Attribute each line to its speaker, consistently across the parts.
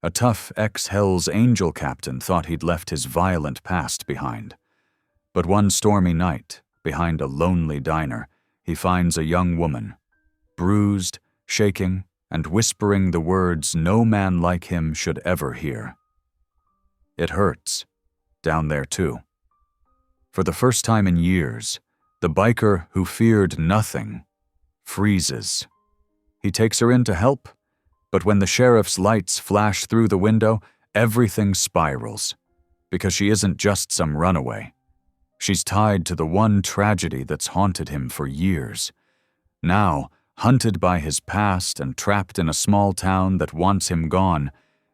Speaker 1: A tough ex-Hell's Angel captain thought he'd left his violent past behind. But one stormy night, behind a lonely diner, he finds a young woman, bruised, shaking, and whispering the words no man like him should ever hear. It hurts, down there too. For the first time in years, the biker who feared nothing freezes. He takes her in to help, but when the sheriff's lights flash through the window, everything spirals, because she isn't just some runaway. She's tied to the one tragedy that's haunted him for years. Now, hunted by his past and trapped in a small town that wants him gone,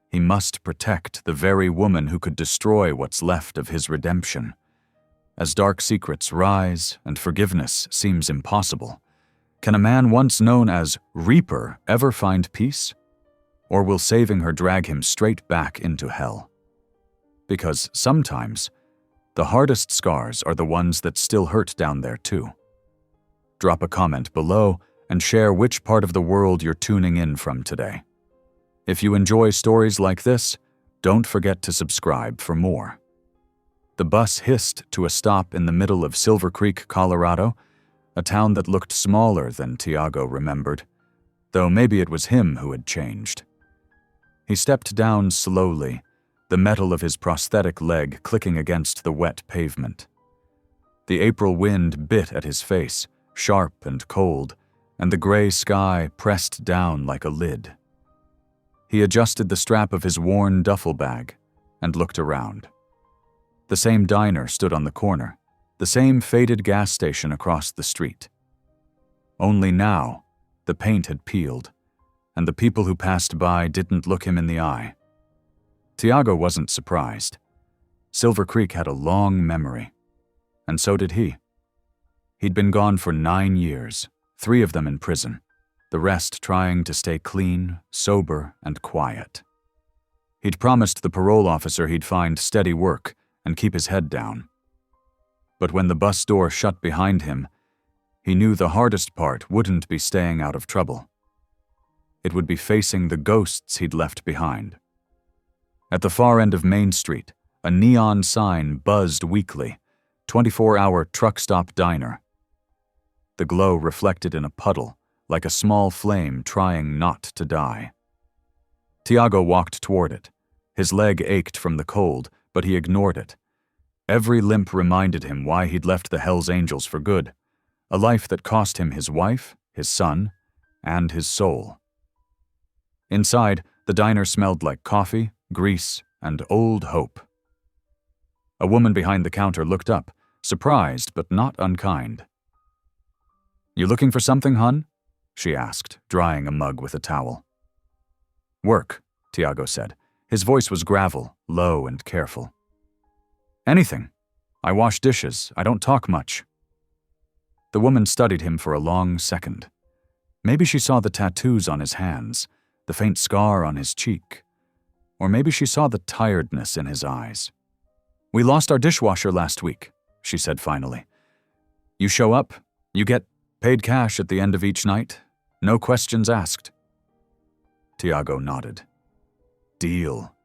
Speaker 1: he must protect the very woman who could destroy what's left of his redemption. As dark secrets rise and forgiveness seems impossible, can a man once known as Reaper ever find peace? Or will saving her drag him straight back into hell? Because sometimes, the hardest scars are the ones that still hurt down there too. Drop a comment below and share which part of the world you're tuning in from today. If you enjoy stories like this, don't forget to subscribe for more. The bus hissed to a stop in the middle of Silver Creek, Colorado, a town that looked smaller than Tiago remembered, though maybe it was him who had changed. He stepped down slowly, the metal of his prosthetic leg clicking against the wet pavement. The April wind bit at his face, sharp and cold, and the gray sky pressed down like a lid. He adjusted the strap of his worn duffel bag and looked around. The same diner stood on the corner, the same faded gas station across the street. Only now, the paint had peeled, and the people who passed by didn't look him in the eye. Tiago wasn't surprised. Silver Creek had a long memory, and so did he. He'd been gone for 9 years, 3 of them in prison, the rest trying to stay clean, sober, and quiet. He'd promised the parole officer he'd find steady work and keep his head down. But when the bus door shut behind him, he knew the hardest part wouldn't be staying out of trouble. It would be facing the ghosts he'd left behind. At the far end of Main Street, a neon sign buzzed weakly, 24-hour truck stop diner. The glow reflected in a puddle, like a small flame trying not to die. Tiago walked toward it. His leg ached from the cold, but he ignored it. Every limp reminded him why he'd left the Hells Angels for good, a life that cost him his wife, his son, and his soul. Inside, the diner smelled like coffee, grease, and old hope. A woman behind the counter looked up, surprised but not unkind. "You looking for something, hun?" she asked, drying a mug with a towel. "Work," Tiago said. His voice was gravel, low and careful. "Anything. I wash dishes. I don't talk much." The woman studied him for a long second. Maybe she saw the tattoos on his hands, the faint scar on his cheek. Or maybe she saw the tiredness in his eyes. "We lost our dishwasher last week," she said finally. "You show up, you get paid cash at the end of each night, no questions asked." Tiago nodded. Deal.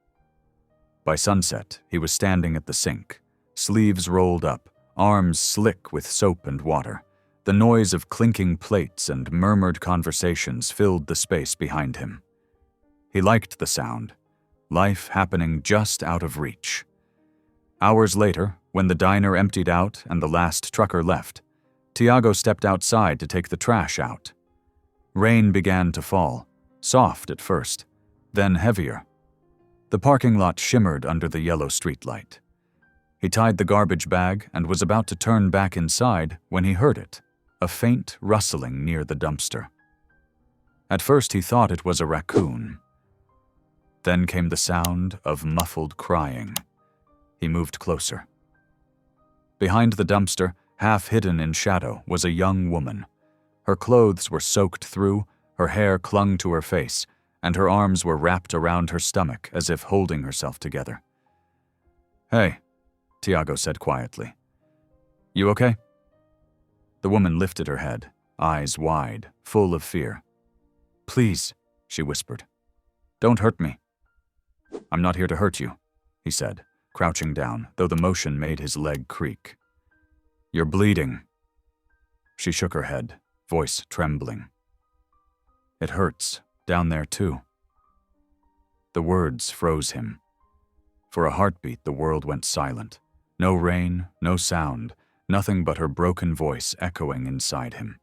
Speaker 1: By sunset, he was standing at the sink, sleeves rolled up, arms slick with soap and water. The noise of clinking plates and murmured conversations filled the space behind him. He liked the sound, life happening just out of reach. Hours later, when the diner emptied out and the last trucker left, Tiago stepped outside to take the trash out. Rain began to fall, soft at first, then heavier. The parking lot shimmered under the yellow streetlight. He tied the garbage bag and was about to turn back inside when he heard it, a faint rustling near the dumpster. At first he thought it was a raccoon. Then came the sound of muffled crying. He moved closer. Behind the dumpster, half hidden in shadow, was a young woman. Her clothes were soaked through, her hair clung to her face, and her arms were wrapped around her stomach as if holding herself together. "Hey," Tiago said quietly. "You okay?" The woman lifted her head, eyes wide, full of fear. "Please," she whispered. "Don't hurt me." I'm not here to hurt you, he said, crouching down, though the motion made his leg creak. You're bleeding. She shook her head, voice trembling. It hurts, down there too. The words froze him. For a heartbeat, the world went silent. No rain, no sound, nothing but her broken voice echoing inside him.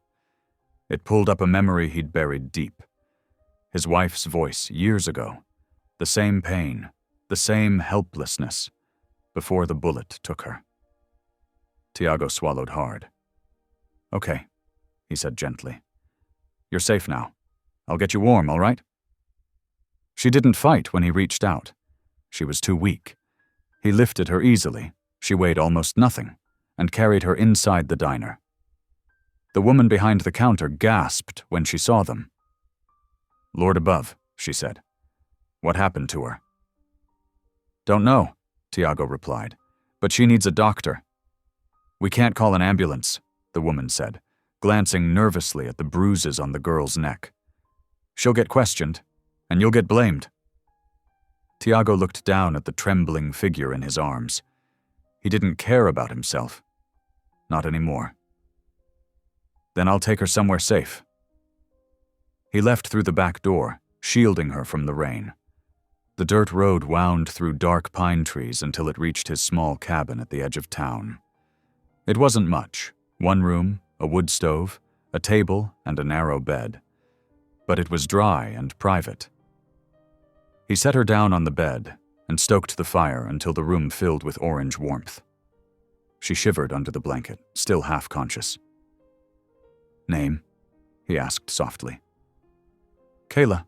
Speaker 1: It pulled up a memory he'd buried deep. His wife's voice years ago. The same pain, the same helplessness, before the bullet took her. Tiago swallowed hard. Okay, he said gently. You're safe now. I'll get you warm, all right? She didn't fight when he reached out. She was too weak. He lifted her easily. She weighed almost nothing, and carried her inside the diner. The woman behind the counter gasped when she saw them. Lord above, she said. What happened to her? Don't know, Tiago replied, but she needs a doctor. We can't call an ambulance, the woman said, glancing nervously at the bruises on the girl's neck. She'll get questioned, and you'll get blamed. Tiago looked down at the trembling figure in his arms. He didn't care about himself. Not anymore. Then I'll take her somewhere safe. He left through the back door, shielding her from the rain. The dirt road wound through dark pine trees until it reached his small cabin at the edge of town. It wasn't much. One room, a wood stove, a table, and a narrow bed. But it was dry and private. He set her down on the bed and stoked the fire until the room filled with orange warmth. She shivered under the blanket, still half-conscious. Name? He asked softly. Kayla,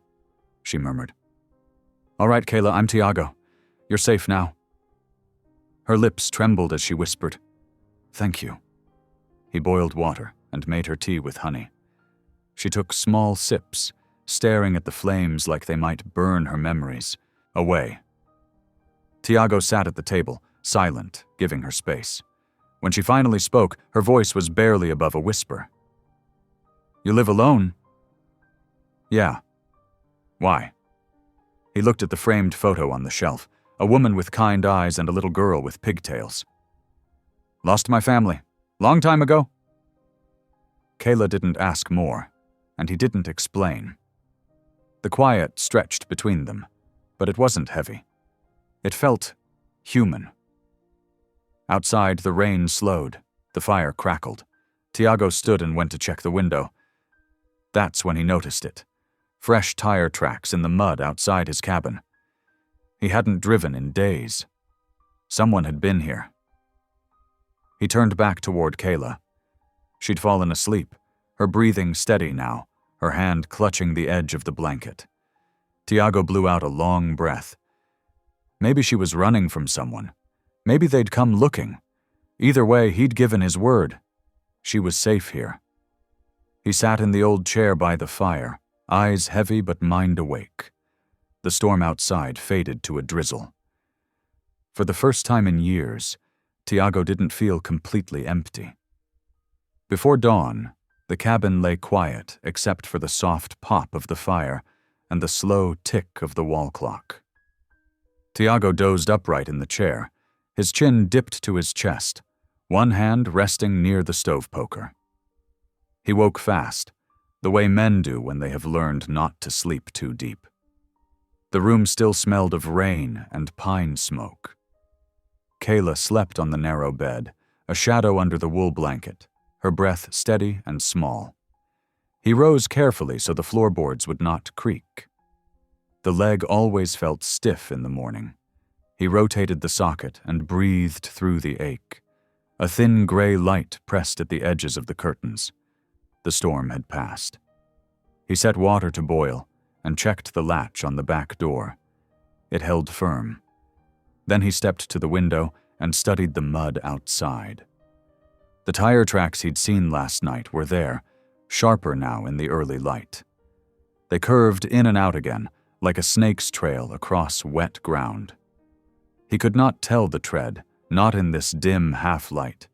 Speaker 1: she murmured. All right, Kayla, I'm Tiago. You're safe now. Her lips trembled as she whispered, Thank you. He boiled water and made her tea with honey. She took small sips, staring at the flames like they might burn her memories away. Tiago sat at the table, silent, giving her space. When she finally spoke, her voice was barely above a whisper. You live alone? Yeah. Why? He looked at the framed photo on the shelf, a woman with kind eyes and a little girl with pigtails. Lost my family. Long time ago? Kayla didn't ask more, and he didn't explain. The quiet stretched between them, but it wasn't heavy. It felt human. Outside, the rain slowed. The fire crackled. Tiago stood and went to check the window. That's when he noticed it. Fresh tire tracks in the mud outside his cabin. He hadn't driven in days. Someone had been here. He turned back toward Kayla. She'd fallen asleep, her breathing steady now, her hand clutching the edge of the blanket. Tiago blew out a long breath. Maybe she was running from someone. Maybe they'd come looking. Either way, he'd given his word. She was safe here. He sat in the old chair by the fire, eyes heavy but mind awake. The storm outside faded to a drizzle. For the first time in years, Tiago didn't feel completely empty. Before dawn, the cabin lay quiet except for the soft pop of the fire and the slow tick of the wall clock. Tiago dozed upright in the chair, his chin dipped to his chest, one hand resting near the stove poker. He woke fast, the way men do when they have learned not to sleep too deep. The room still smelled of rain and pine smoke. Kayla slept on the narrow bed, a shadow under the wool blanket, her breath steady and small. He rose carefully so the floorboards would not creak. The leg always felt stiff in the morning. He rotated the socket and breathed through the ache. A thin gray light pressed at the edges of the curtains. The storm had passed. He set water to boil and checked the latch on the back door. It held firm. Then he stepped to the window and studied the mud outside. The tire tracks he'd seen last night were there, sharper now in the early light. They curved in and out again, like a snake's trail across wet ground. He could not tell the tread, not in this dim half-light,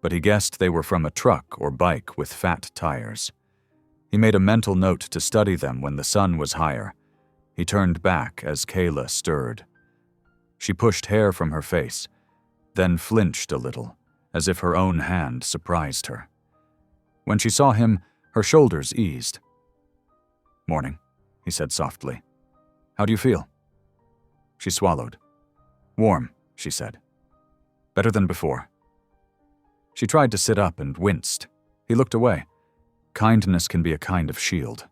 Speaker 1: but he guessed they were from a truck or bike with fat tires. He made a mental note to study them when the sun was higher. He turned back as Kayla stirred. She pushed hair from her face, then flinched a little, as if her own hand surprised her. When she saw him, her shoulders eased. "Morning," he said softly. "How do you feel?" She swallowed. "Warm," she said. "Better than before." She tried to sit up and winced. He looked away. Kindness can be a kind of shield.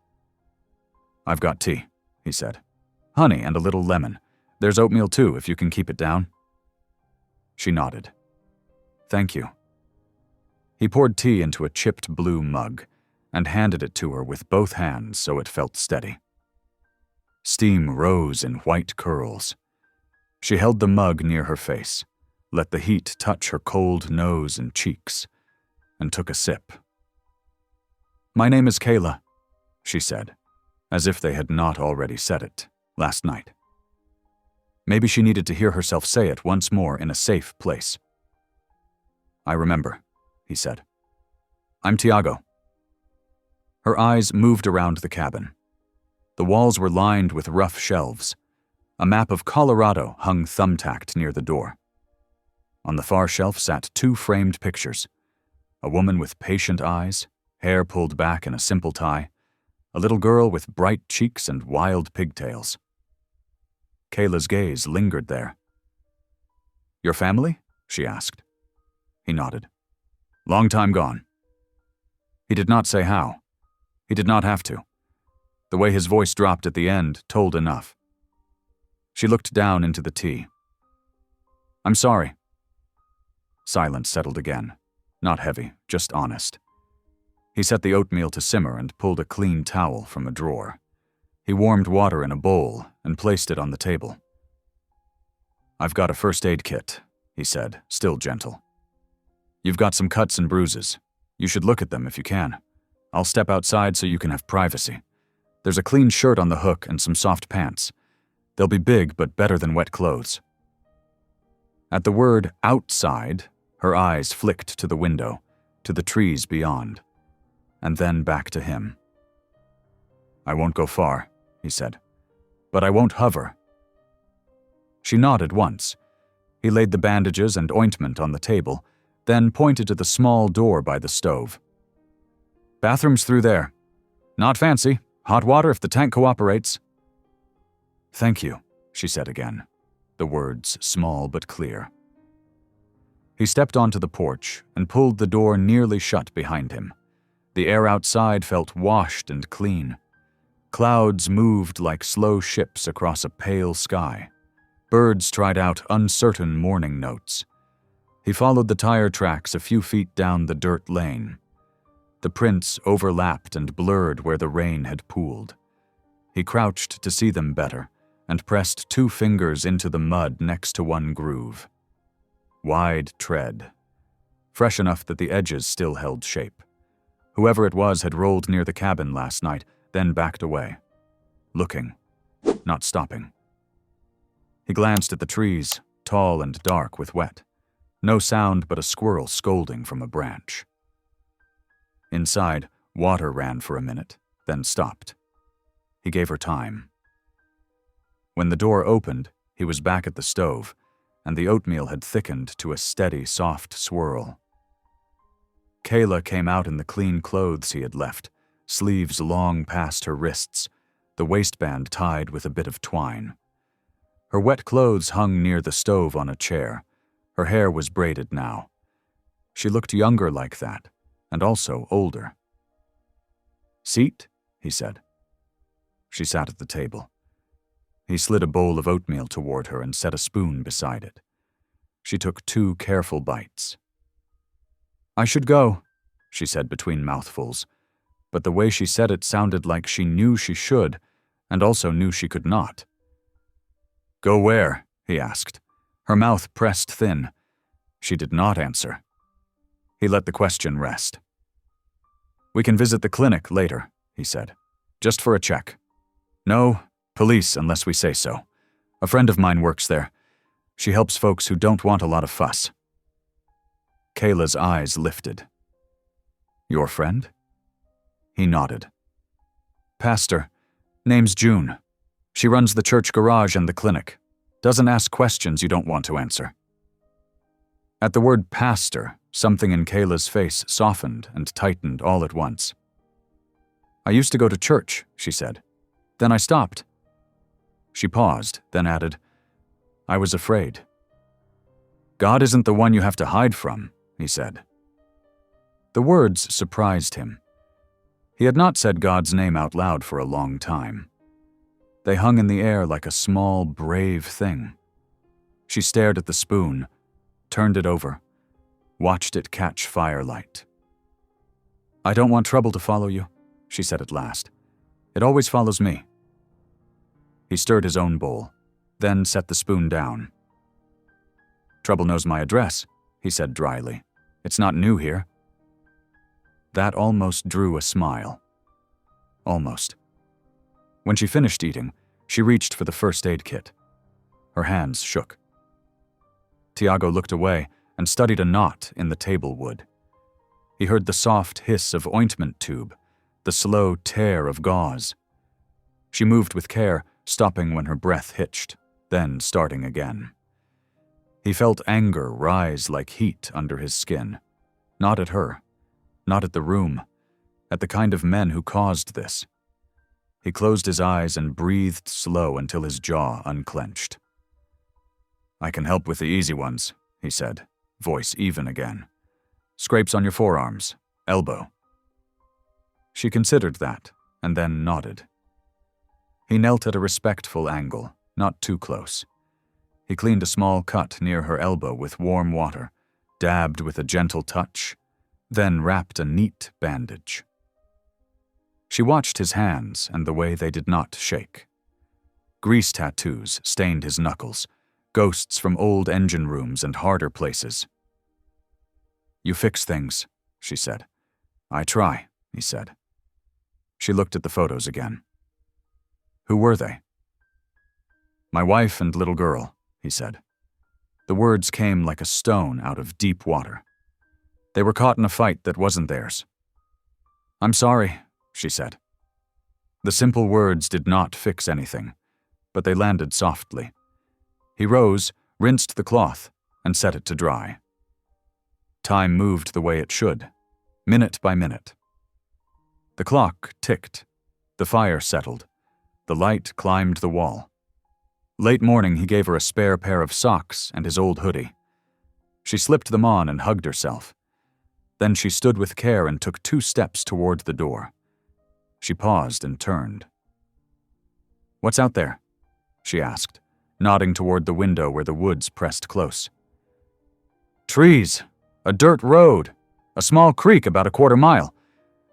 Speaker 1: "I've got tea," he said. "Honey and a little lemon. There's oatmeal too, if you can keep it down." She nodded. "Thank you." He poured tea into a chipped blue mug and handed it to her with both hands so it felt steady. Steam rose in white curls. She held the mug near her face, let the heat touch her cold nose and cheeks, and took a sip. "My name is Kayla," she said, as if they had not already said it last night. Maybe she needed to hear herself say it once more in a safe place. "I remember," he said. "I'm Tiago." Her eyes moved around the cabin. The walls were lined with rough shelves. A map of Colorado hung thumbtacked near the door. On the far shelf sat 2 framed pictures: a woman with patient eyes, hair pulled back in a simple tie, a little girl with bright cheeks and wild pigtails. Kayla's gaze lingered there. "Your family?" she asked. He nodded. "Long time gone." He did not say how. He did not have to. The way his voice dropped at the end told enough. She looked down into the tea. "I'm sorry." Silence settled again. Not heavy, just honest. He set the oatmeal to simmer and pulled a clean towel from a drawer. He warmed water in a bowl and placed it on the table. "I've got a first aid kit," he said, still gentle. "You've got some cuts and bruises. You should look at them if you can. I'll step outside so you can have privacy. There's a clean shirt on the hook and some soft pants. They'll be big but better than wet clothes." At the word outside, her eyes flicked to the window, to the trees beyond, and then back to him. "I won't go far," he said, "but I won't hover." She nodded once. He laid the bandages and ointment on the table, then pointed to the small door by the stove. "Bathroom's through there. Not fancy. Hot water if the tank cooperates." "Thank you," she said again, the words small but clear. He stepped onto the porch and pulled the door nearly shut behind him. The air outside felt washed and clean. Clouds moved like slow ships across a pale sky. Birds tried out uncertain morning notes. He followed the tire tracks a few feet down the dirt lane. The prints overlapped and blurred where the rain had pooled. He crouched to see them better and pressed 2 fingers into the mud next to one groove. Wide tread. Fresh enough that the edges still held shape. Whoever it was had rolled near the cabin last night, then backed away. Looking, not stopping. He glanced at the trees, tall and dark with wet. No sound but a squirrel scolding from a branch. Inside, water ran for a minute, then stopped. He gave her time. When the door opened, he was back at the stove, and the oatmeal had thickened to a steady, soft swirl. Kayla came out in the clean clothes he had left, sleeves long past her wrists, the waistband tied with a bit of twine. Her wet clothes hung near the stove on a chair. Her hair was braided now. She looked younger like that, and also older. "Seat?" he said. She sat at the table. He slid a bowl of oatmeal toward her and set a spoon beside it. She took 2 careful bites. "I should go," she said between mouthfuls, but the way she said it sounded like she knew she should, and also knew she could not. "Go where?" he asked. Her mouth pressed thin. She did not answer. He let the question rest. "We can visit the clinic later," he said. "Just for a check. No, police unless we say so. A friend of mine works there. She helps folks who don't want a lot of fuss." Kayla's eyes lifted. "Your friend?" He nodded. "Pastor. Name's June. She runs the church garage and the clinic. Doesn't ask questions you don't want to answer. At the word pastor, something in Kayla's face softened and tightened all at once. I used to go to church, she said. Then I stopped. She paused, then added, I was afraid. God isn't the one you have to hide from, he said. The words surprised him. He had not said God's name out loud for a long time. They hung in the air like a small, brave thing. She stared at the spoon, turned it over, watched it catch firelight. I don't want trouble to follow you, she said at last. It always follows me. He stirred his own bowl, then set the spoon down. Trouble knows my address, he said dryly. It's not new here. That almost drew a smile. Almost. When she finished eating, she reached for the first aid kit. Her hands shook. Tiago looked away and studied a knot in the table wood. He heard the soft hiss of ointment tube, the slow tear of gauze. She moved with care, stopping when her breath hitched, then starting again. He felt anger rise like heat under his skin. Not at her, not at the room, at the kind of men who caused this. He closed his eyes and breathed slow until his jaw unclenched. I can help with the easy ones, he said, voice even again. Scrapes on your forearms, elbow. She considered that, and then nodded. He knelt at a respectful angle, not too close. He cleaned a small cut near her elbow with warm water, dabbed with a gentle touch, then wrapped a neat bandage. She watched his hands and the way they did not shake. Grease tattoos stained his knuckles, ghosts from old engine rooms and harder places. You fix things, she said. I try, he said. She looked at the photos again. Who were they? My wife and little girl, he said. The words came like a stone out of deep water. They were caught in a fight that wasn't theirs. I'm sorry, she said. The simple words did not fix anything, but they landed softly. He rose, rinsed the cloth, and set it to dry. Time moved the way it should, minute by minute. The clock ticked. The fire settled. The light climbed the wall. Late morning, he gave her a spare pair of socks and his old hoodie. She slipped them on and hugged herself. Then she stood with care and took 2 steps toward the door. She paused and turned. What's out there? She asked, nodding toward the window where the woods pressed close. Trees, a dirt road, a small creek about a quarter mile,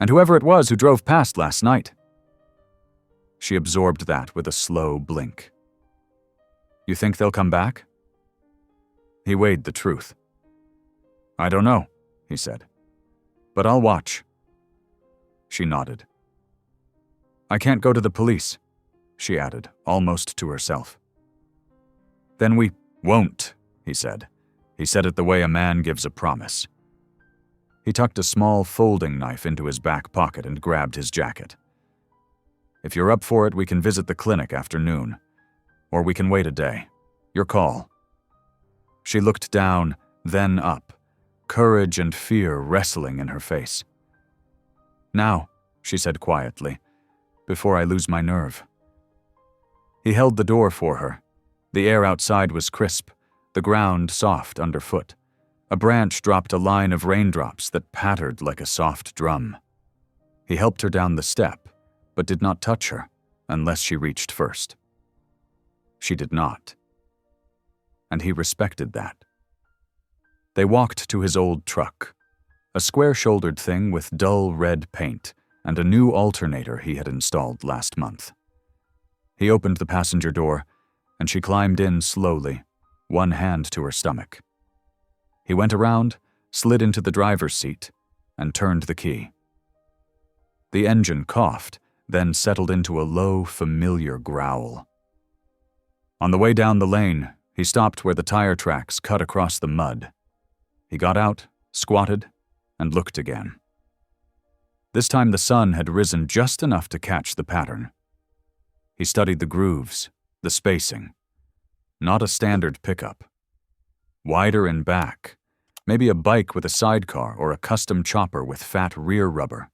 Speaker 1: and whoever it was who drove past last night. She absorbed that with a slow blink. You think they'll come back? He weighed the truth. I don't know, he said, but I'll watch. She nodded. I can't go to the police, she added, almost to herself. Then we won't, he said. He said it the way a man gives a promise. He tucked a small folding knife into his back pocket and grabbed his jacket. If you're up for it, we can visit the clinic after noon. Or we can wait a day. Your call. She looked down, then up, courage and fear wrestling in her face. Now, she said quietly, before I lose my nerve. He held the door for her. The air outside was crisp, the ground soft underfoot. A branch dropped a line of raindrops that pattered like a soft drum. He helped her down the step, but did not touch her unless she reached first. She did not. And he respected that. They walked to his old truck, a square-shouldered thing with dull red paint and a new alternator he had installed last month. He opened the passenger door, and she climbed in slowly, one hand to her stomach. He went around, slid into the driver's seat, and turned the key. The engine coughed, then settled into a low, familiar growl. On the way down the lane, he stopped where the tire tracks cut across the mud. He got out, squatted, and looked again. This time the sun had risen just enough to catch the pattern. He studied the grooves, the spacing. not a standard pickup. Wider in back, maybe a bike with a sidecar or a custom chopper with fat rear rubber.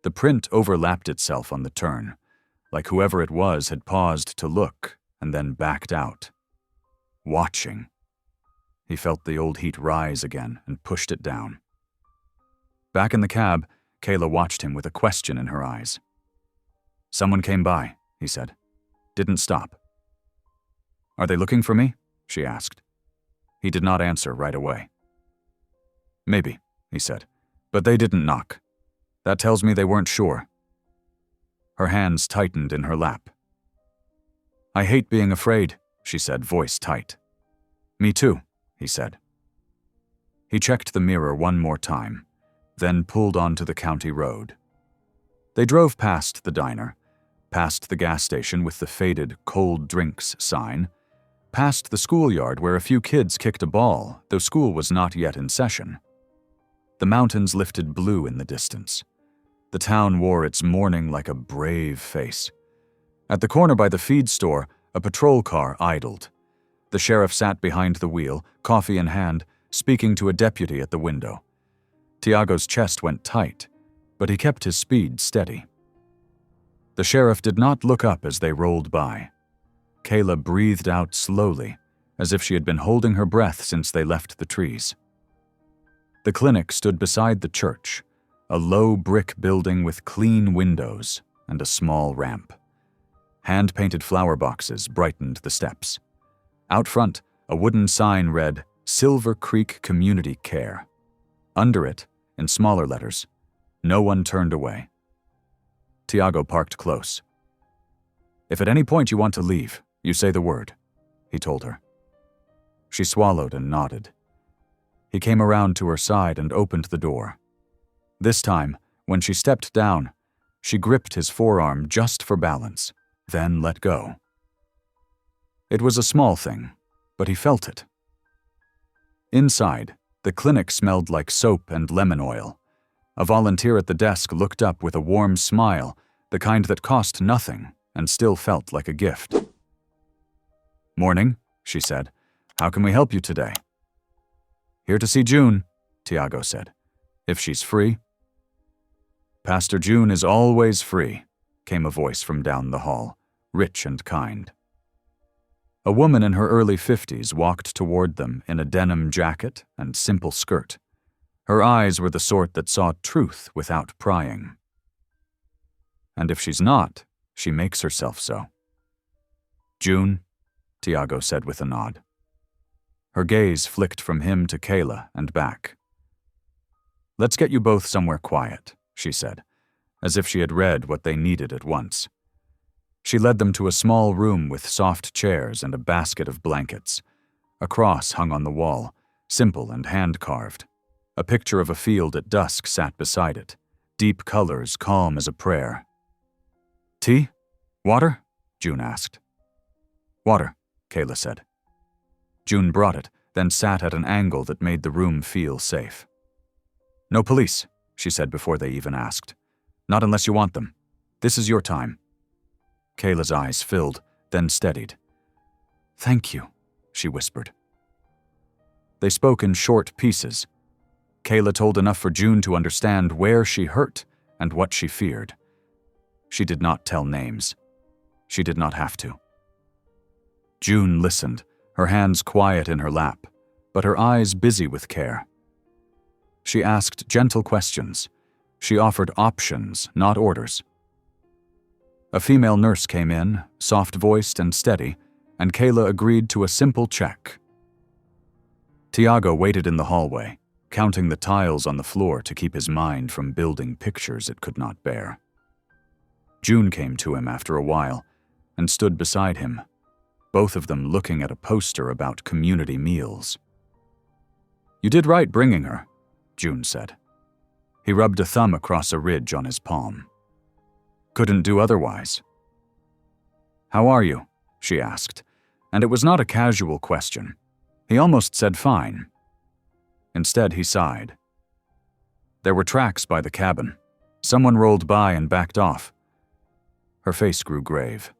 Speaker 1: The print overlapped itself on the turn, like whoever it was had paused to look and then backed out. Watching. He felt the old heat rise again and pushed it down. Back in the cab, Kayla watched him with a question in her eyes. "Someone came by," he said. "Didn't stop." "Are they looking for me?" she asked. He did not answer right away. "Maybe," he said, "but they didn't knock. That tells me they weren't sure." Her hands tightened in her lap. "I hate being afraid," she said, voice tight. "Me too," he said. He checked the mirror one more time, then pulled onto the county road. They drove past the diner, past the gas station with the faded cold drinks sign, past the schoolyard where a few kids kicked a ball, though school was not yet in session. The mountains lifted blue in the distance. The town wore its mourning like a brave face. At the corner by the feed store, a patrol car idled. The sheriff sat behind the wheel, coffee in hand, speaking to a deputy at the window. Tiago's chest went tight, but he kept his speed steady. The sheriff did not look up as they rolled by. Kayla breathed out slowly, as if she had been holding her breath since they left the trees. The clinic stood beside the church, a low brick building with clean windows and a small ramp. Hand-painted flower boxes brightened the steps. Out front, a wooden sign read, "Silver Creek Community Care." Under it, in smaller letters, "No one turned away." Tiago parked close. "If at any point you want to leave, you say the word," he told her. She swallowed and nodded. He came around to her side and opened the door. This time, when she stepped down, she gripped his forearm just for balance, then let go. It was a small thing, but he felt it. Inside, the clinic smelled like soap and lemon oil. A volunteer at the desk looked up with a warm smile, the kind that cost nothing and still felt like a gift. "Morning," she said. "How can we help you today?" "Here to see June," Tiago said. "If she's free." "Pastor June is always free," came a voice from down the hall, rich and kind. A woman in her early 50s walked toward them in a denim jacket and simple skirt. Her eyes were the sort that saw truth without prying. "And if she's not, she makes herself so." "June," Tiago said with a nod. Her gaze flicked from him to Kayla and back. "Let's get you both somewhere quiet," she said, as if she had read what they needed at once. She led them to a small room with soft chairs and a basket of blankets. A cross hung on the wall, simple and hand-carved. A picture of a field at dusk sat beside it, deep colors calm as a prayer. "Tea? Water?" June asked. "Water," Kayla said. June brought it, then sat at an angle that made the room feel safe. "No police," she said before they even asked. "Not unless you want them. This is your time." Kayla's eyes filled, then steadied. "Thank you," she whispered. They spoke in short pieces. Kayla told enough for June to understand where she hurt and what she feared. She did not tell names. She did not have to. June listened, her hands quiet in her lap, but her eyes busy with care. She asked gentle questions. She offered options, not orders. A female nurse came in, soft-voiced and steady, and Kayla agreed to a simple check. Tiago waited in the hallway, counting the tiles on the floor to keep his mind from building pictures it could not bear. June came to him after a while and stood beside him, both of them looking at a poster about community meals. "You did right bringing her," June said. He rubbed a thumb across a ridge on his palm. "Couldn't do otherwise." "How are you?" she asked, and it was not a casual question. He almost said fine. Instead, he sighed. There were tracks by the cabin. Someone rolled by and backed off. Her face grew grave.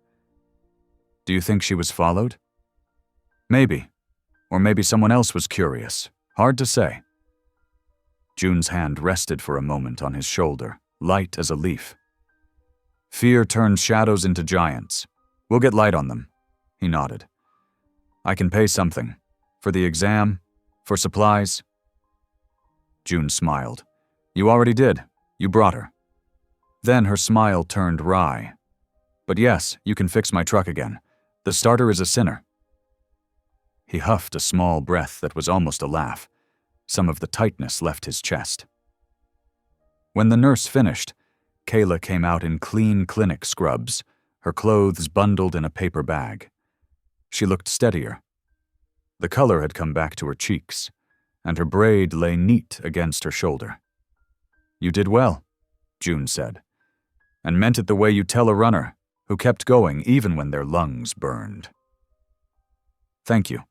Speaker 1: "Do you think she was followed?" Maybe. Or maybe someone else was curious. Hard to say. June's hand rested for a moment on his shoulder, light as a leaf. Fear turns shadows into giants. We'll get light on them. He nodded. I can pay something. For the exam? For supplies? June smiled. You already did. You brought her. Then her smile turned wry. But yes, you can fix my truck again. The starter is a sinner. He huffed a small breath that was almost a laugh. Some of the tightness left his chest. When the nurse finished, Kayla came out in clean clinic scrubs, her clothes bundled in a paper bag. She looked steadier. The color had come back to her cheeks, and her braid lay neat against her shoulder. You did well, June said, and meant it the way you tell a runner, who kept going even when their lungs burned. Thank you,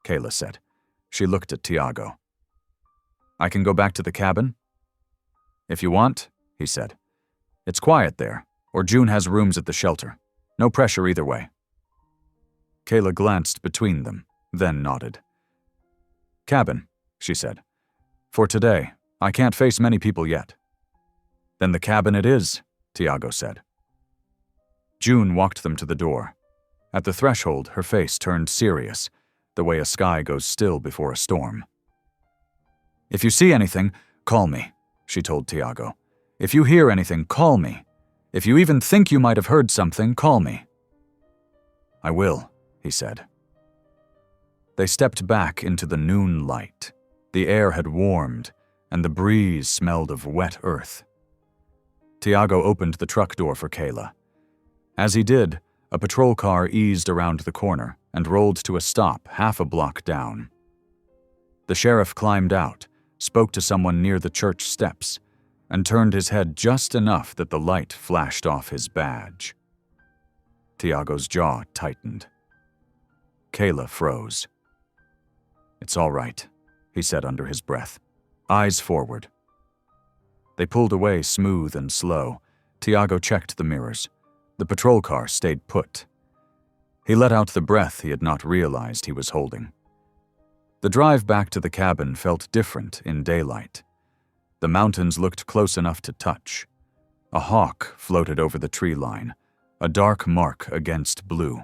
Speaker 1: Kayla said. She looked at Tiago. I can go back to the cabin? If you want, he said. It's quiet there, or June has rooms at the shelter. No pressure either way. Kayla glanced between them, then nodded. Cabin, she said. For today, I can't face many people yet. Then the cabin it is, Tiago said. June walked them to the door. At the threshold, her face turned serious, the way a sky goes still before a storm. If you see anything, call me, she told Tiago. If you hear anything, call me. If you even think you might have heard something, call me. I will, he said. They stepped back into the noon light. The air had warmed, and the breeze smelled of wet earth. Tiago opened the truck door for Kayla. As he did, a patrol car eased around the corner and rolled to a stop half a block down. The sheriff climbed out, spoke to someone near the church steps, and turned his head just enough that the light flashed off his badge. Tiago's jaw tightened. Kayla froze. It's all right, he said under his breath. Eyes forward. They pulled away smooth and slow. Tiago checked the mirrors. The patrol car stayed put. He let out the breath he had not realized he was holding. The drive back to the cabin felt different in daylight. The mountains looked close enough to touch. A hawk floated over the tree line, a dark mark against blue.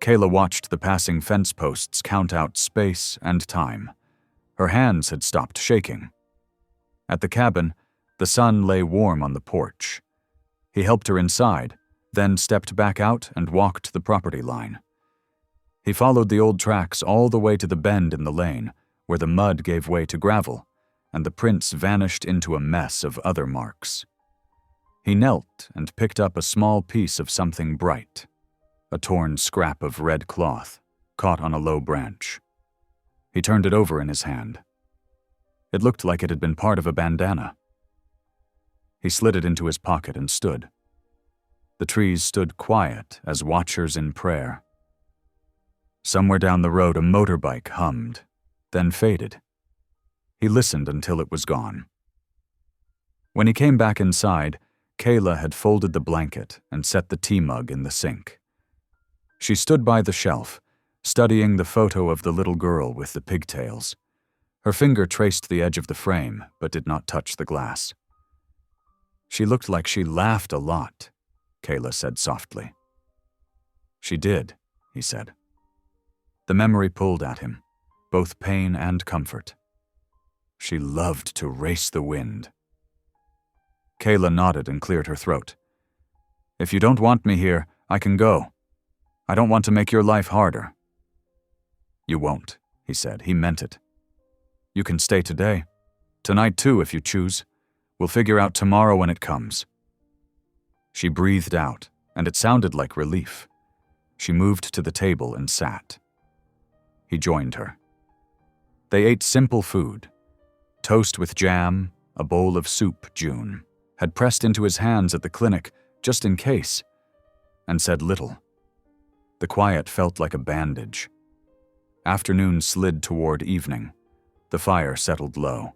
Speaker 1: Kayla watched the passing fence posts count out space and time. Her hands had stopped shaking. At the cabin, the sun lay warm on the porch. He helped her inside, then stepped back out and walked the property line. He followed the old tracks all the way to the bend in the lane, where the mud gave way to gravel, and the prints vanished into a mess of other marks. He knelt and picked up a small piece of something bright, a torn scrap of red cloth, caught on a low branch. He turned it over in his hand. It looked like it had been part of a bandana. He slid it into his pocket and stood. The trees stood quiet as watchers in prayer. Somewhere down the road, a motorbike hummed, then faded. He listened until it was gone. When he came back inside, Kayla had folded the blanket and set the tea mug in the sink. She stood by the shelf, studying the photo of the little girl with the pigtails. Her finger traced the edge of the frame, but did not touch the glass. She looked like she laughed a lot, Kayla said softly. She did, he said. The memory pulled at him, both pain and comfort. She loved to race the wind. Kayla nodded and cleared her throat. If you don't want me here, I can go. I don't want to make your life harder. You won't, he said. He meant it. You can stay today. Tonight too, if you choose. We'll figure out tomorrow when it comes. She breathed out, and it sounded like relief. She moved to the table and sat. He joined her. They ate simple food. Toast with jam, a bowl of soup June had pressed into his hands at the clinic just in case, and said little. The quiet felt like a bandage. Afternoon slid toward evening. The fire settled low.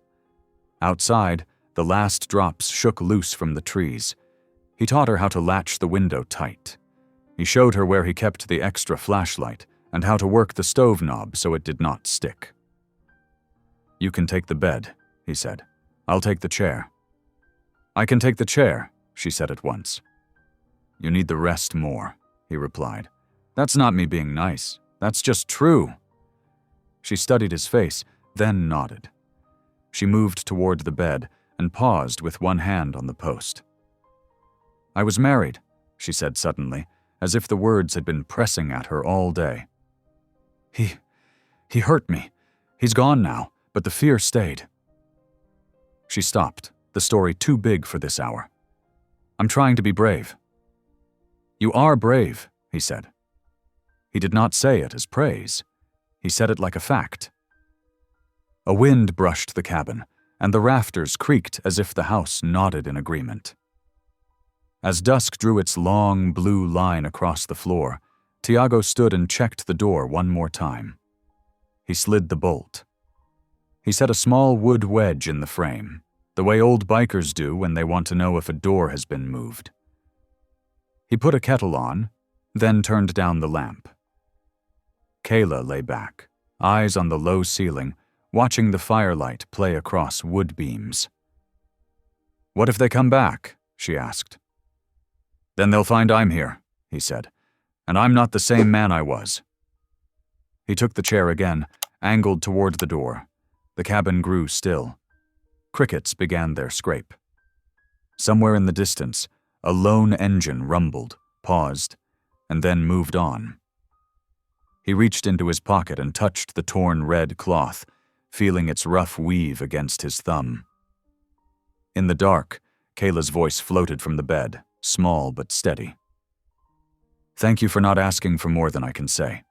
Speaker 1: Outside, the last drops shook loose from the trees. He taught her how to latch the window tight. He showed her where he kept the extra flashlight and how to work the stove knob so it did not stick. "You can take the bed," he said. "I'll take the chair." "I can take the chair," she said at once. "You need the rest more," he replied. "That's not me being nice. That's just true." She studied his face, then nodded. She moved toward the bed and paused with one hand on the post. "I was married," she said suddenly, as if the words had been pressing at her all day. He hurt me. He's gone now, but the fear stayed." She stopped, the story too big for this hour. "I'm trying to be brave." "You are brave," he said. He did not say it as praise. He said it like a fact. A wind brushed the cabin, and the rafters creaked as if the house nodded in agreement. As dusk drew its long, blue line across the floor, Tiago stood and checked the door one more time. He slid the bolt. He set a small wood wedge in the frame, the way old bikers do when they want to know if a door has been moved. He put a kettle on, then turned down the lamp. Kayla lay back, eyes on the low ceiling, watching the firelight play across wood beams. "What if they come back?" she asked. "Then they'll find I'm here," he said, "and I'm not the same man I was." He took the chair again, angled toward the door. The cabin grew still. Crickets began their scrape. Somewhere in the distance, a lone engine rumbled, paused, and then moved on. He reached into his pocket and touched the torn red cloth, feeling its rough weave against his thumb. In the dark, Kayla's voice floated from the bed, small but steady. "Thank you for not asking for more than I can say."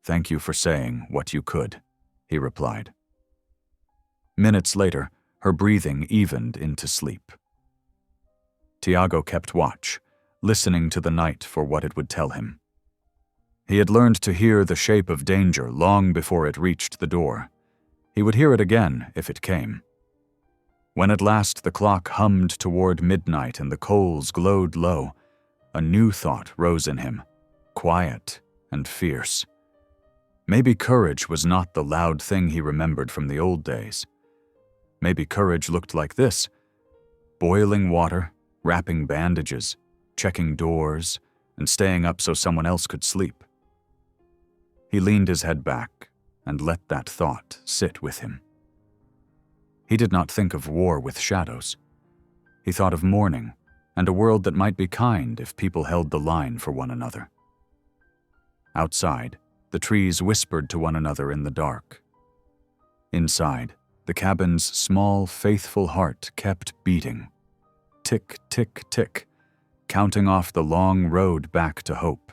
Speaker 1: "Thank you for saying what you could," he replied. Minutes later, her breathing evened into sleep. Tiago kept watch, listening to the night for what it would tell him. He had learned to hear the shape of danger long before it reached the door. He would hear it again if it came. When at last the clock hummed toward midnight and the coals glowed low, a new thought rose in him, quiet and fierce. Maybe courage was not the loud thing he remembered from the old days. Maybe courage looked like this: boiling water, wrapping bandages, checking doors, and staying up so someone else could sleep. He leaned his head back and let that thought sit with him. He did not think of war with shadows. He thought of morning and a world that might be kind if people held the line for one another. Outside, the trees whispered to one another in the dark. Inside, the cabin's small, faithful heart kept beating. Tick, tick, tick, counting off the long road back to hope.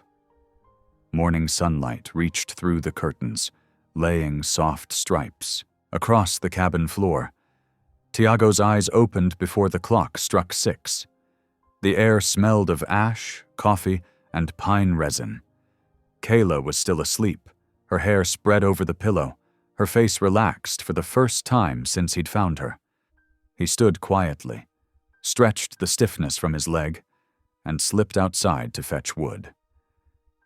Speaker 1: Morning sunlight reached through the curtains, laying soft stripes across the cabin floor. Tiago's eyes opened before the clock struck 6. The air smelled of ash, coffee, and pine resin. Kayla was still asleep, her hair spread over the pillow, her face relaxed for the first time since he'd found her. He stood quietly, stretched the stiffness from his leg, and slipped outside to fetch wood.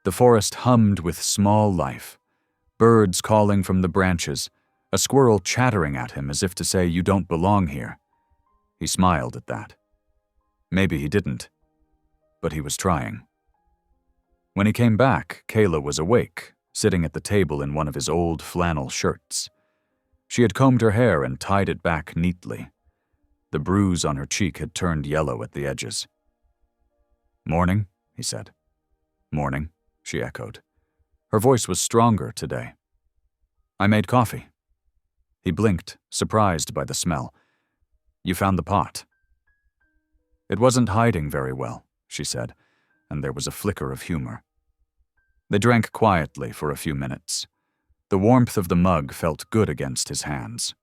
Speaker 1: The forest hummed with small life, birds calling from the branches, a squirrel chattering at him as if to say, "You don't belong here." He smiled at that. Maybe he didn't, but he was trying. When he came back, Kayla was awake, sitting at the table in one of his old flannel shirts. She had combed her hair and tied it back neatly. The bruise on her cheek had turned yellow at the edges. "Morning," he said. "Morning," she echoed. Her voice was stronger today. "I made coffee." He blinked, surprised by the smell. "You found the pot." "It wasn't hiding very well," she said, and there was a flicker of humor. They drank quietly for a few minutes. The warmth of the mug felt good against his hands.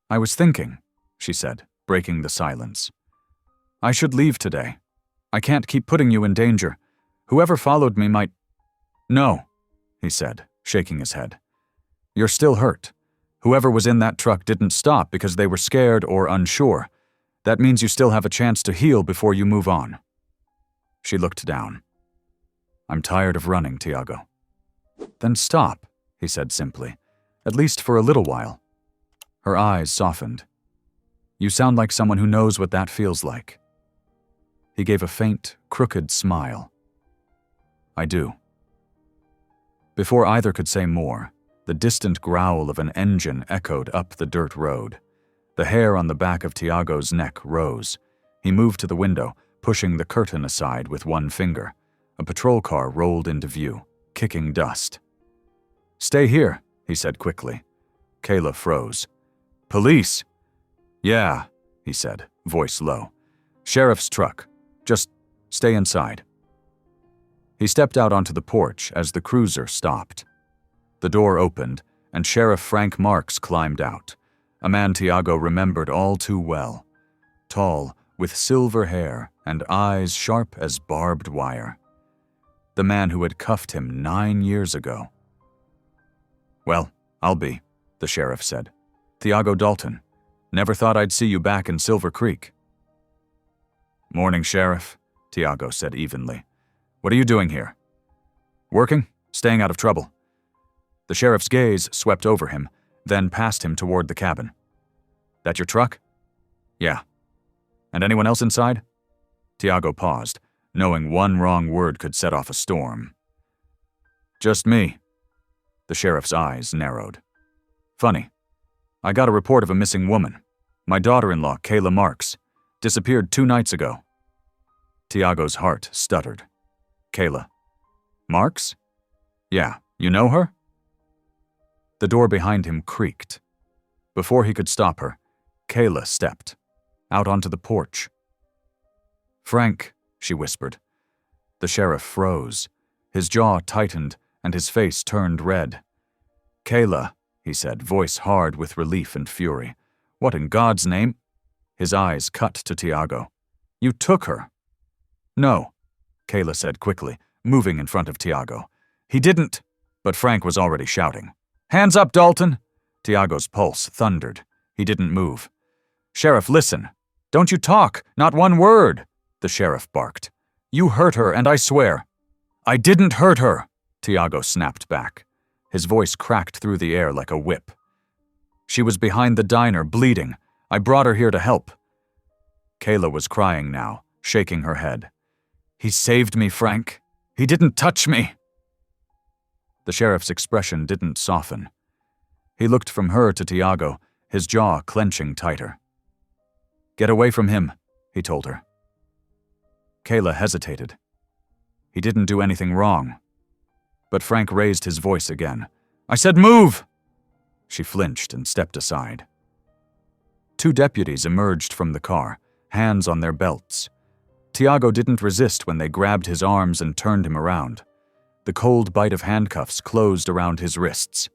Speaker 1: "I was thinking," she said, breaking the silence. "I should leave today. I can't keep putting you in danger. Whoever followed me might—" "No," he said, shaking his head. "You're still hurt. Whoever was in that truck didn't stop because they were scared or unsure. That means you still have a chance to heal before you move on." She looked down. I'm tired of running, Tiago. Then stop, he said simply. At least for a little while. Her eyes softened. You sound like someone who knows what that feels like. He gave a faint, crooked smile. I do. Before either could say more, the distant growl of an engine echoed up the dirt road. The hair on the back of Tiago's neck rose. He moved to the window, pushing the curtain aside with one finger. A patrol car rolled into view, kicking dust. Stay here, he said quickly. Kayla froze. Police? Yeah, he said, voice low. Sheriff's truck. Just stay inside. He stepped out onto the porch as the cruiser stopped. The door opened, and Sheriff Frank Marks climbed out, a man Tiago remembered all too well. Tall, with silver hair and eyes sharp as barbed wire. The man who had cuffed him 9 years ago. Well, I'll be, the sheriff said. Tiago Dalton. Never thought I'd see you back in Silver Creek. Morning, Sheriff, Tiago said evenly. What are you doing here? Working, staying out of trouble. The sheriff's gaze swept over him, then passed him toward the cabin. That your truck? Yeah. And anyone else inside? Tiago paused, knowing one wrong word could set off a storm. Just me. The sheriff's eyes narrowed. Funny. I got a report of a missing woman. My daughter-in-law, Kayla Marks, disappeared 2 nights ago. Tiago's heart stuttered. Kayla. Marks? Yeah, you know her? The door behind him creaked. Before he could stop her, Kayla stepped, out onto the porch. Frank, she whispered. The sheriff froze. His jaw tightened and his face turned red. Kayla, he said, voice hard with relief and fury. What in God's name? His eyes cut to Tiago. You took her. No, Kayla said quickly, moving in front of Tiago. He didn't, but Frank was already shouting. Hands up, Dalton! Tiago's pulse thundered. He didn't move. Sheriff, listen. Don't you talk, not one word, the sheriff barked. You hurt her, and I swear. I didn't hurt her, Tiago snapped back. His voice cracked through the air like a whip. She was behind the diner, bleeding. I brought her here to help. Kayla was crying now, shaking her head. He saved me, Frank. He didn't touch me. The sheriff's expression didn't soften. He looked from her to Tiago, his jaw clenching tighter. Get away from him, he told her. Kayla hesitated. He didn't do anything wrong. But Frank raised his voice again. I said move! She flinched and stepped aside. 2 deputies emerged from the car, hands on their belts. Tiago didn't resist when they grabbed his arms and turned him around. The cold bite of handcuffs closed around his wrists.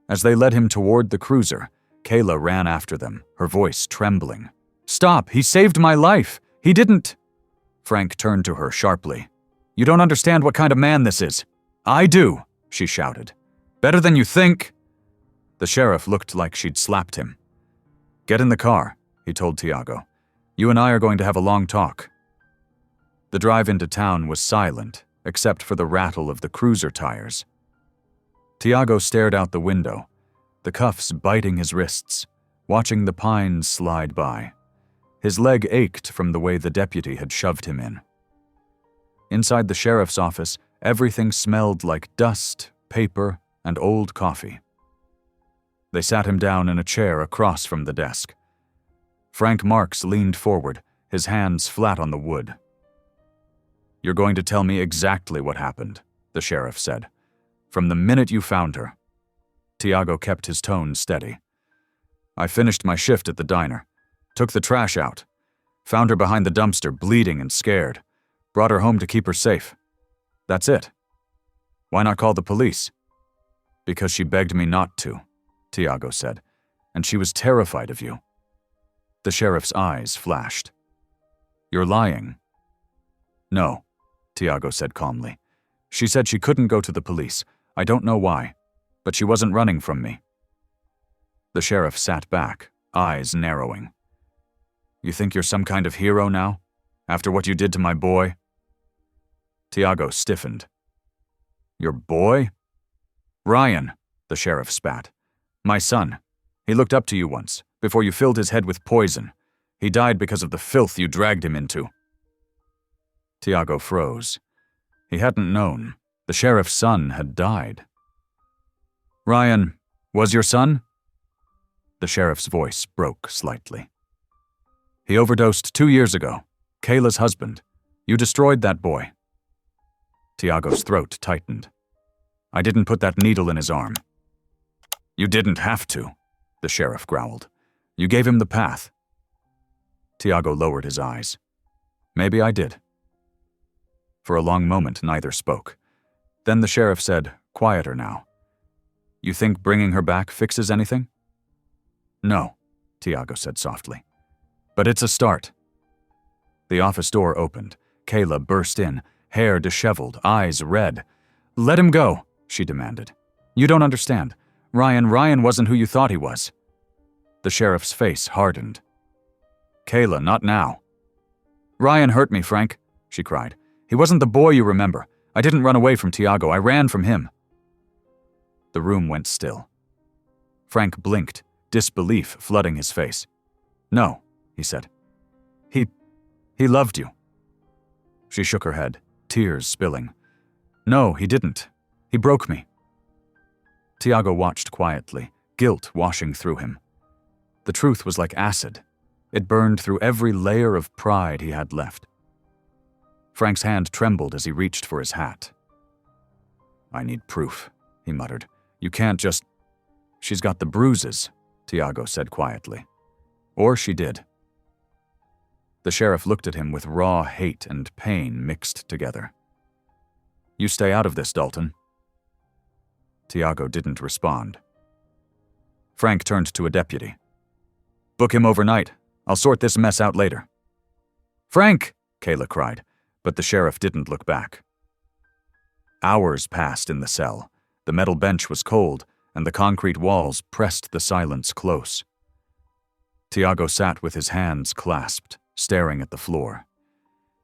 Speaker 1: As they led him toward the cruiser, Kayla ran after them, her voice trembling. Stop! He saved my life! He didn't... Frank turned to her sharply. You don't understand what kind of man this is. I do, she shouted. Better than you think. The sheriff looked like she'd slapped him. Get in the car, he told Tiago. You and I are going to have a long talk. The drive into town was silent, except for the rattle of the cruiser tires. Tiago stared out the window, the cuffs biting his wrists, watching the pines slide by. His leg ached from the way the deputy had shoved him in. Inside the sheriff's office, everything smelled like dust, paper, and old coffee. They sat him down in a chair across from the desk. Frank Marks leaned forward, his hands flat on the wood. You're going to tell me exactly what happened, the sheriff said. From the minute you found her. Tiago kept his tone steady. I finished my shift at the diner, took the trash out, found her behind the dumpster, bleeding and scared, brought her home to keep her safe. That's it. Why not call the police? Because she begged me not to, Tiago said, and she was terrified of you. The sheriff's eyes flashed. You're lying. No, Tiago said calmly. She said she couldn't go to the police. I don't know why, but she wasn't running from me. The sheriff sat back, eyes narrowing. You think you're some kind of hero now, after what you did to my boy? Tiago stiffened, Your boy? Ryan, the sheriff spat. My son. He looked up to you once, before you filled his head with poison. He died because of the filth you dragged him into. Tiago froze. He hadn't known. The sheriff's son had died. Ryan, was your son? The sheriff's voice broke slightly. He overdosed 2 years ago. Kayla's husband. You destroyed that boy. Tiago's throat tightened. I didn't put that needle in his arm. You didn't have to, the sheriff growled. You gave him the path. Tiago lowered his eyes. Maybe I did. For a long moment, neither spoke. Then the sheriff said, quieter now. You think bringing her back fixes anything? No, Tiago said softly. But it's a start. The office door opened. Kayla burst in, hair disheveled, eyes red. Let him go, she demanded. You don't understand. Ryan wasn't who you thought he was. The sheriff's face hardened. Kayla, not now. Ryan hurt me, Frank, she cried. He wasn't the boy you remember. I didn't run away from Tiago. I ran from him. The room went still. Frank blinked, disbelief flooding his face. No, he said. He loved you. She shook her head, tears spilling. No, he didn't. He broke me. Tiago watched quietly, guilt washing through him. The truth was like acid. It burned through every layer of pride he had left. Frank's hand trembled as he reached for his hat. I need proof, he muttered. You can't just... She's got the bruises, Tiago said quietly. Or she did. The sheriff looked at him with raw hate and pain mixed together. You stay out of this, Dalton. Tiago didn't respond. Frank turned to a deputy. Book him overnight. I'll sort this mess out later. Frank, Kayla cried, but the sheriff didn't look back. Hours passed in the cell. The metal bench was cold, and the concrete walls pressed the silence close. Tiago sat with his hands clasped, staring at the floor.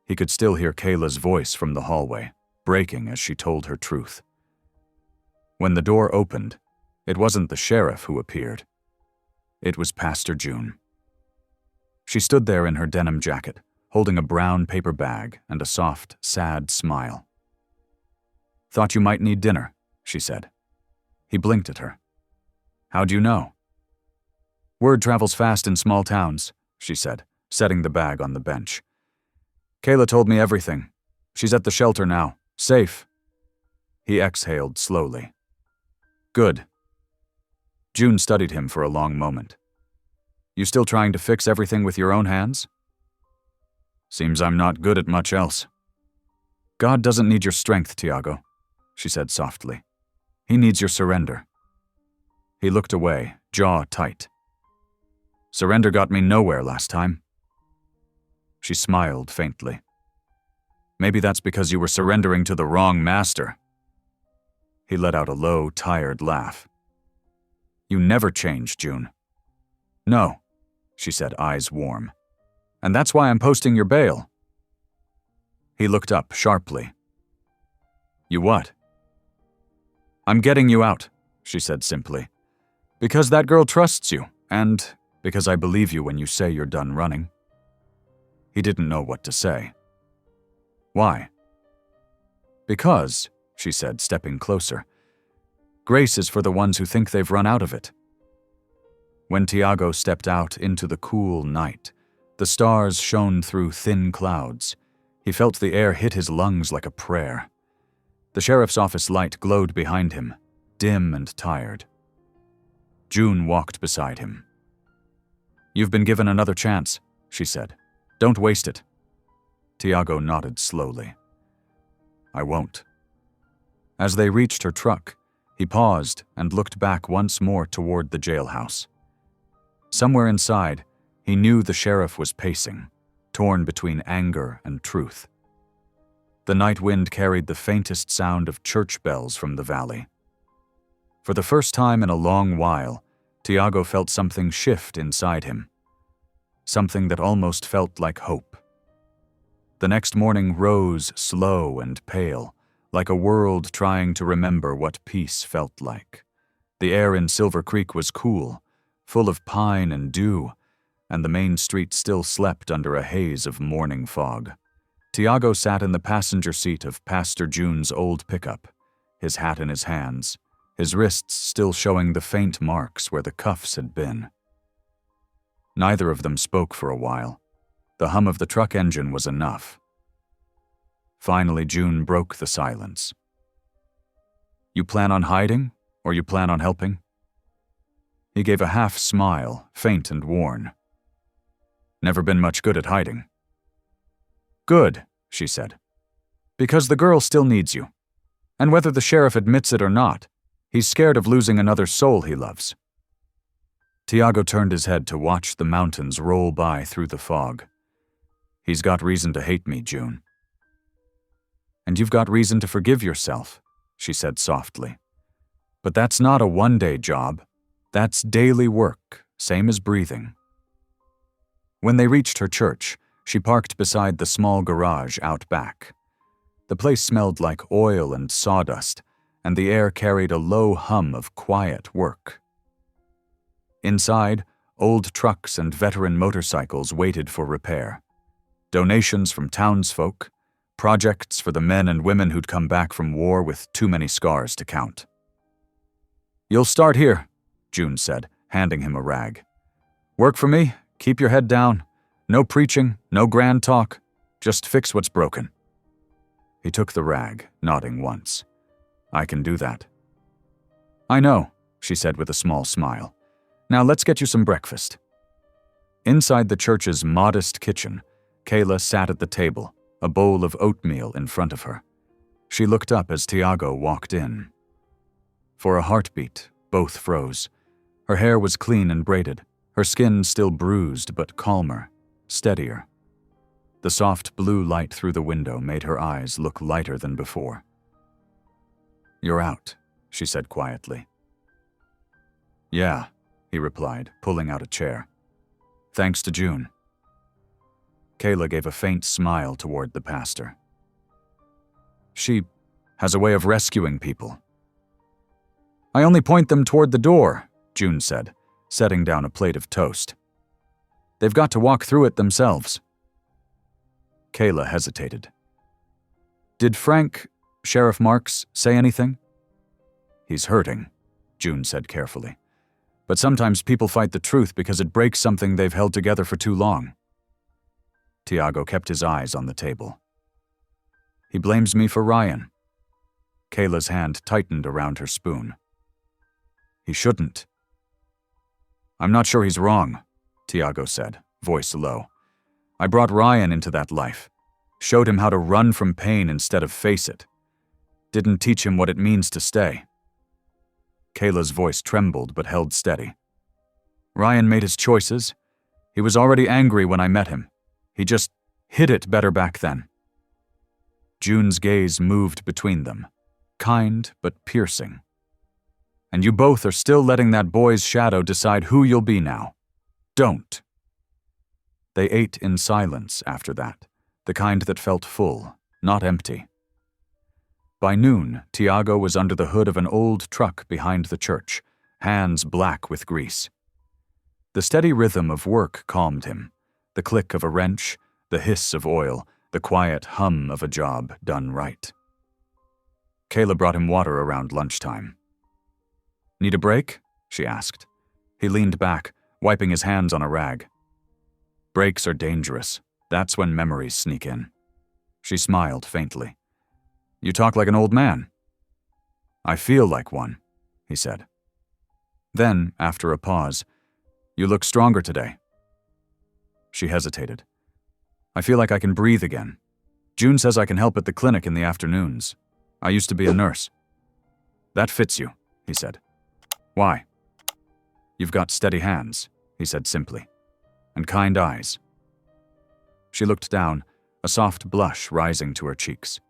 Speaker 1: He could still hear Kayla's voice from the hallway, breaking as she told her truth. When the door opened, it wasn't the sheriff who appeared. It was Pastor June. She stood there in her denim jacket, holding a brown paper bag and a soft, sad smile. Thought you might need dinner, she said. He blinked at her. How'd you know? Word travels fast in small towns, she said, setting the bag on the bench. Kayla told me everything. She's at the shelter now, safe. He exhaled slowly. Good. June studied him for a long moment. You still trying to fix everything with your own hands? Seems I'm not good at much else. God doesn't need your strength, Tiago, she said softly. He needs your surrender. He looked away, jaw tight. Surrender got me nowhere last time. She smiled faintly. Maybe that's because you were surrendering to the wrong master. He let out a low, tired laugh. You never change, June. No, she said, eyes warm. And that's why I'm posting your bail. He looked up sharply. You what? I'm getting you out, she said simply. Because that girl trusts you, and because I believe you when you say you're done running. He didn't know what to say. Why? Because, she said, stepping closer, grace is for the ones who think they've run out of it. When Tiago stepped out into the cool night, the stars shone through thin clouds. He felt the air hit his lungs like a prayer. The sheriff's office light glowed behind him, dim and tired. June walked beside him. You've been given another chance, she said. Don't waste it. Tiago nodded slowly. I won't. As they reached her truck, he paused and looked back once more toward the jailhouse. Somewhere inside, he knew the sheriff was pacing, torn between anger and truth. The night wind carried the faintest sound of church bells from the valley. For the first time in a long while, Tiago felt something shift inside him. Something that almost felt like hope. The next morning rose slow and pale, like a world trying to remember what peace felt like. The air in Silver Creek was cool, full of pine and dew, and the main street still slept under a haze of morning fog. Tiago sat in the passenger seat of Pastor June's old pickup, his hat in his hands, his wrists still showing the faint marks where the cuffs had been. Neither of them spoke for a while. The hum of the truck engine was enough. Finally, June broke the silence. "You plan on hiding, or you plan on helping?" He gave a half smile, faint and worn. "Never been much good at hiding." "Good," she said. "Because the girl still needs you. And whether the sheriff admits it or not, he's scared of losing another soul he loves." Tiago turned his head to watch the mountains roll by through the fog. "He's got reason to hate me, June." "And you've got reason to forgive yourself," she said softly. "But that's not a one-day job. That's daily work, same as breathing." When they reached her church, she parked beside the small garage out back. The place smelled like oil and sawdust, and the air carried a low hum of quiet work. Inside, old trucks and veteran motorcycles waited for repair. Donations from townsfolk, projects for the men and women who'd come back from war with too many scars to count. "You'll start here," June said, handing him a rag. "Work for me, keep your head down. No preaching, no grand talk. Just fix what's broken." He took the rag, nodding once. "I can do that." "I know," she said with a small smile. "Now let's get you some breakfast." Inside the church's modest kitchen, Kayla sat at the table, a bowl of oatmeal in front of her. She looked up as Tiago walked in. For a heartbeat, both froze. Her hair was clean and braided, her skin still bruised but calmer, steadier. The soft blue light through the window made her eyes look lighter than before. "You're out," she said quietly. "Yeah," he replied, pulling out a chair. "Thanks to June." Kayla gave a faint smile toward the pastor. "She has a way of rescuing people." "I only point them toward the door," June said, setting down a plate of toast. "They've got to walk through it themselves." Kayla hesitated. "Did Sheriff Marks, say anything?" "He's hurting," June said carefully. "But sometimes people fight the truth because it breaks something they've held together for too long." Tiago kept his eyes on the table. "He blames me for Ryan." Kayla's hand tightened around her spoon. "He shouldn't." "I'm not sure he's wrong," Tiago said, voice low. "I brought Ryan into that life. Showed him how to run from pain instead of face it. Didn't teach him what it means to stay." Kayla's voice trembled but held steady. "Ryan made his choices. He was already angry when I met him. He just hid it better back then." June's gaze moved between them, kind but piercing. "And you both are still letting that boy's shadow decide who you'll be now. Don't." They ate in silence after that, the kind that felt full, not empty. By noon, Tiago was under the hood of an old truck behind the church, hands black with grease. The steady rhythm of work calmed him, the click of a wrench, the hiss of oil, the quiet hum of a job done right. Kayla brought him water around lunchtime. "Need a break?" she asked. He leaned back, wiping his hands on a rag. "Breaks are dangerous. That's when memories sneak in." She smiled faintly. "You talk like an old man." "I feel like one," he said. Then, after a pause, "You look stronger today." She hesitated. "I feel like I can breathe again. June says I can help at the clinic in the afternoons. I used to be a nurse." "That fits you," he said. "Why?" "You've got steady hands," he said simply, "and kind eyes." She looked down, a soft blush rising to her cheeks.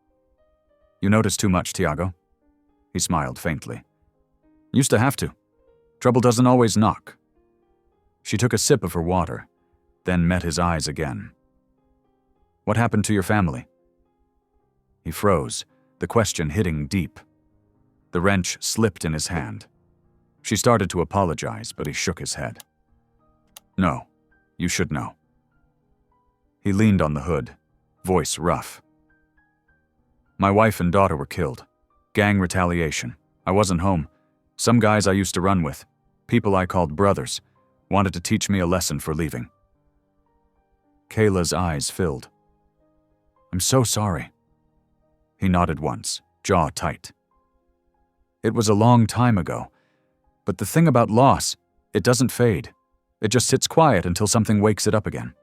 Speaker 1: "You notice too much, Tiago?" He smiled faintly. "Used to have to. Trouble doesn't always knock." She took a sip of her water, then met his eyes again. "What happened to your family?" He froze, the question hitting deep. The wrench slipped in his hand. She started to apologize, but he shook his head. No, you should know. He leaned on the hood, voice rough. My wife and daughter were killed. Gang retaliation. I wasn't home. Some guys I used to run with, people I called brothers, wanted to teach me a lesson for leaving. Kayla's eyes filled. I'm so sorry. He nodded once, jaw tight. It was a long time ago, but the thing about loss, it doesn't fade. It just sits quiet until something wakes it up again.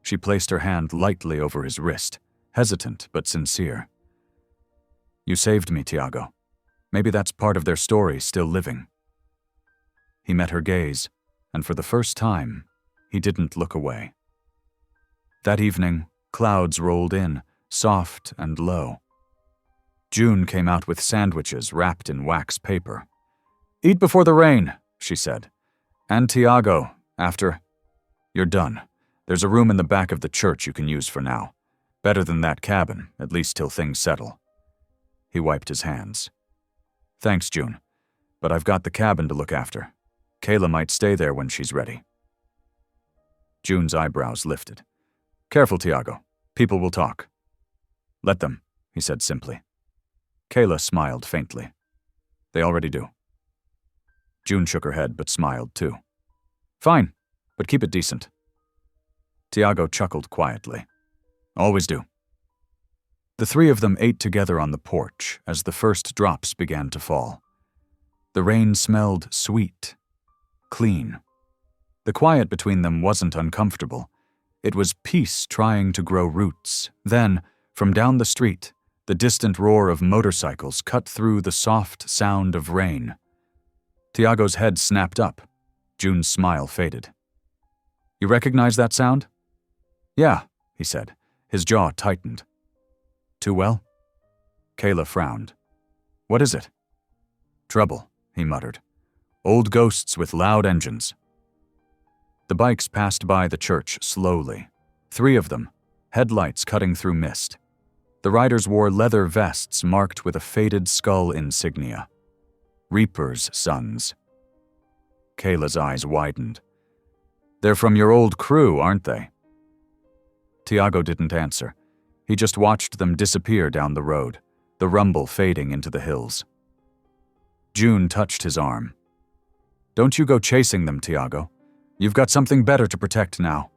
Speaker 1: She placed her hand lightly over his wrist, hesitant but sincere. You saved me, Tiago. Maybe that's part of their story still living. He met her gaze, and for the first time, he didn't look away. That evening, clouds rolled in, soft and low. June came out with sandwiches wrapped in wax paper. Eat before the rain, she said. And Tiago, after. You're done. There's a room in the back of the church you can use for now. Better than that cabin, at least till things settle. He wiped his hands. Thanks, June. But I've got the cabin to look after. Kayla might stay there when she's ready. June's eyebrows lifted. Careful, Tiago. People will talk. Let them, he said simply. Kayla smiled faintly. They already do. June shook her head but smiled too. Fine, but keep it decent. Tiago chuckled quietly. Always do. The three of them ate together on the porch as the first drops began to fall. The rain smelled sweet, clean. The quiet between them wasn't uncomfortable. It was peace trying to grow roots. Then, from down the street, the distant roar of motorcycles cut through the soft sound of rain. Tiago's head snapped up. June's smile faded. You recognize that sound? Yeah, he said. His jaw tightened. Too well? Kayla frowned. What is it? Trouble, he muttered. Old ghosts with loud engines. The bikes passed by the church slowly. 3 of them, headlights cutting through mist. The riders wore leather vests marked with a faded skull insignia. Reaper's sons. Kayla's eyes widened. They're from your old crew, aren't they? Tiago didn't answer. He just watched them disappear down the road, the rumble fading into the hills. June touched his arm. Don't you go chasing them, Tiago. You've got something better to protect now.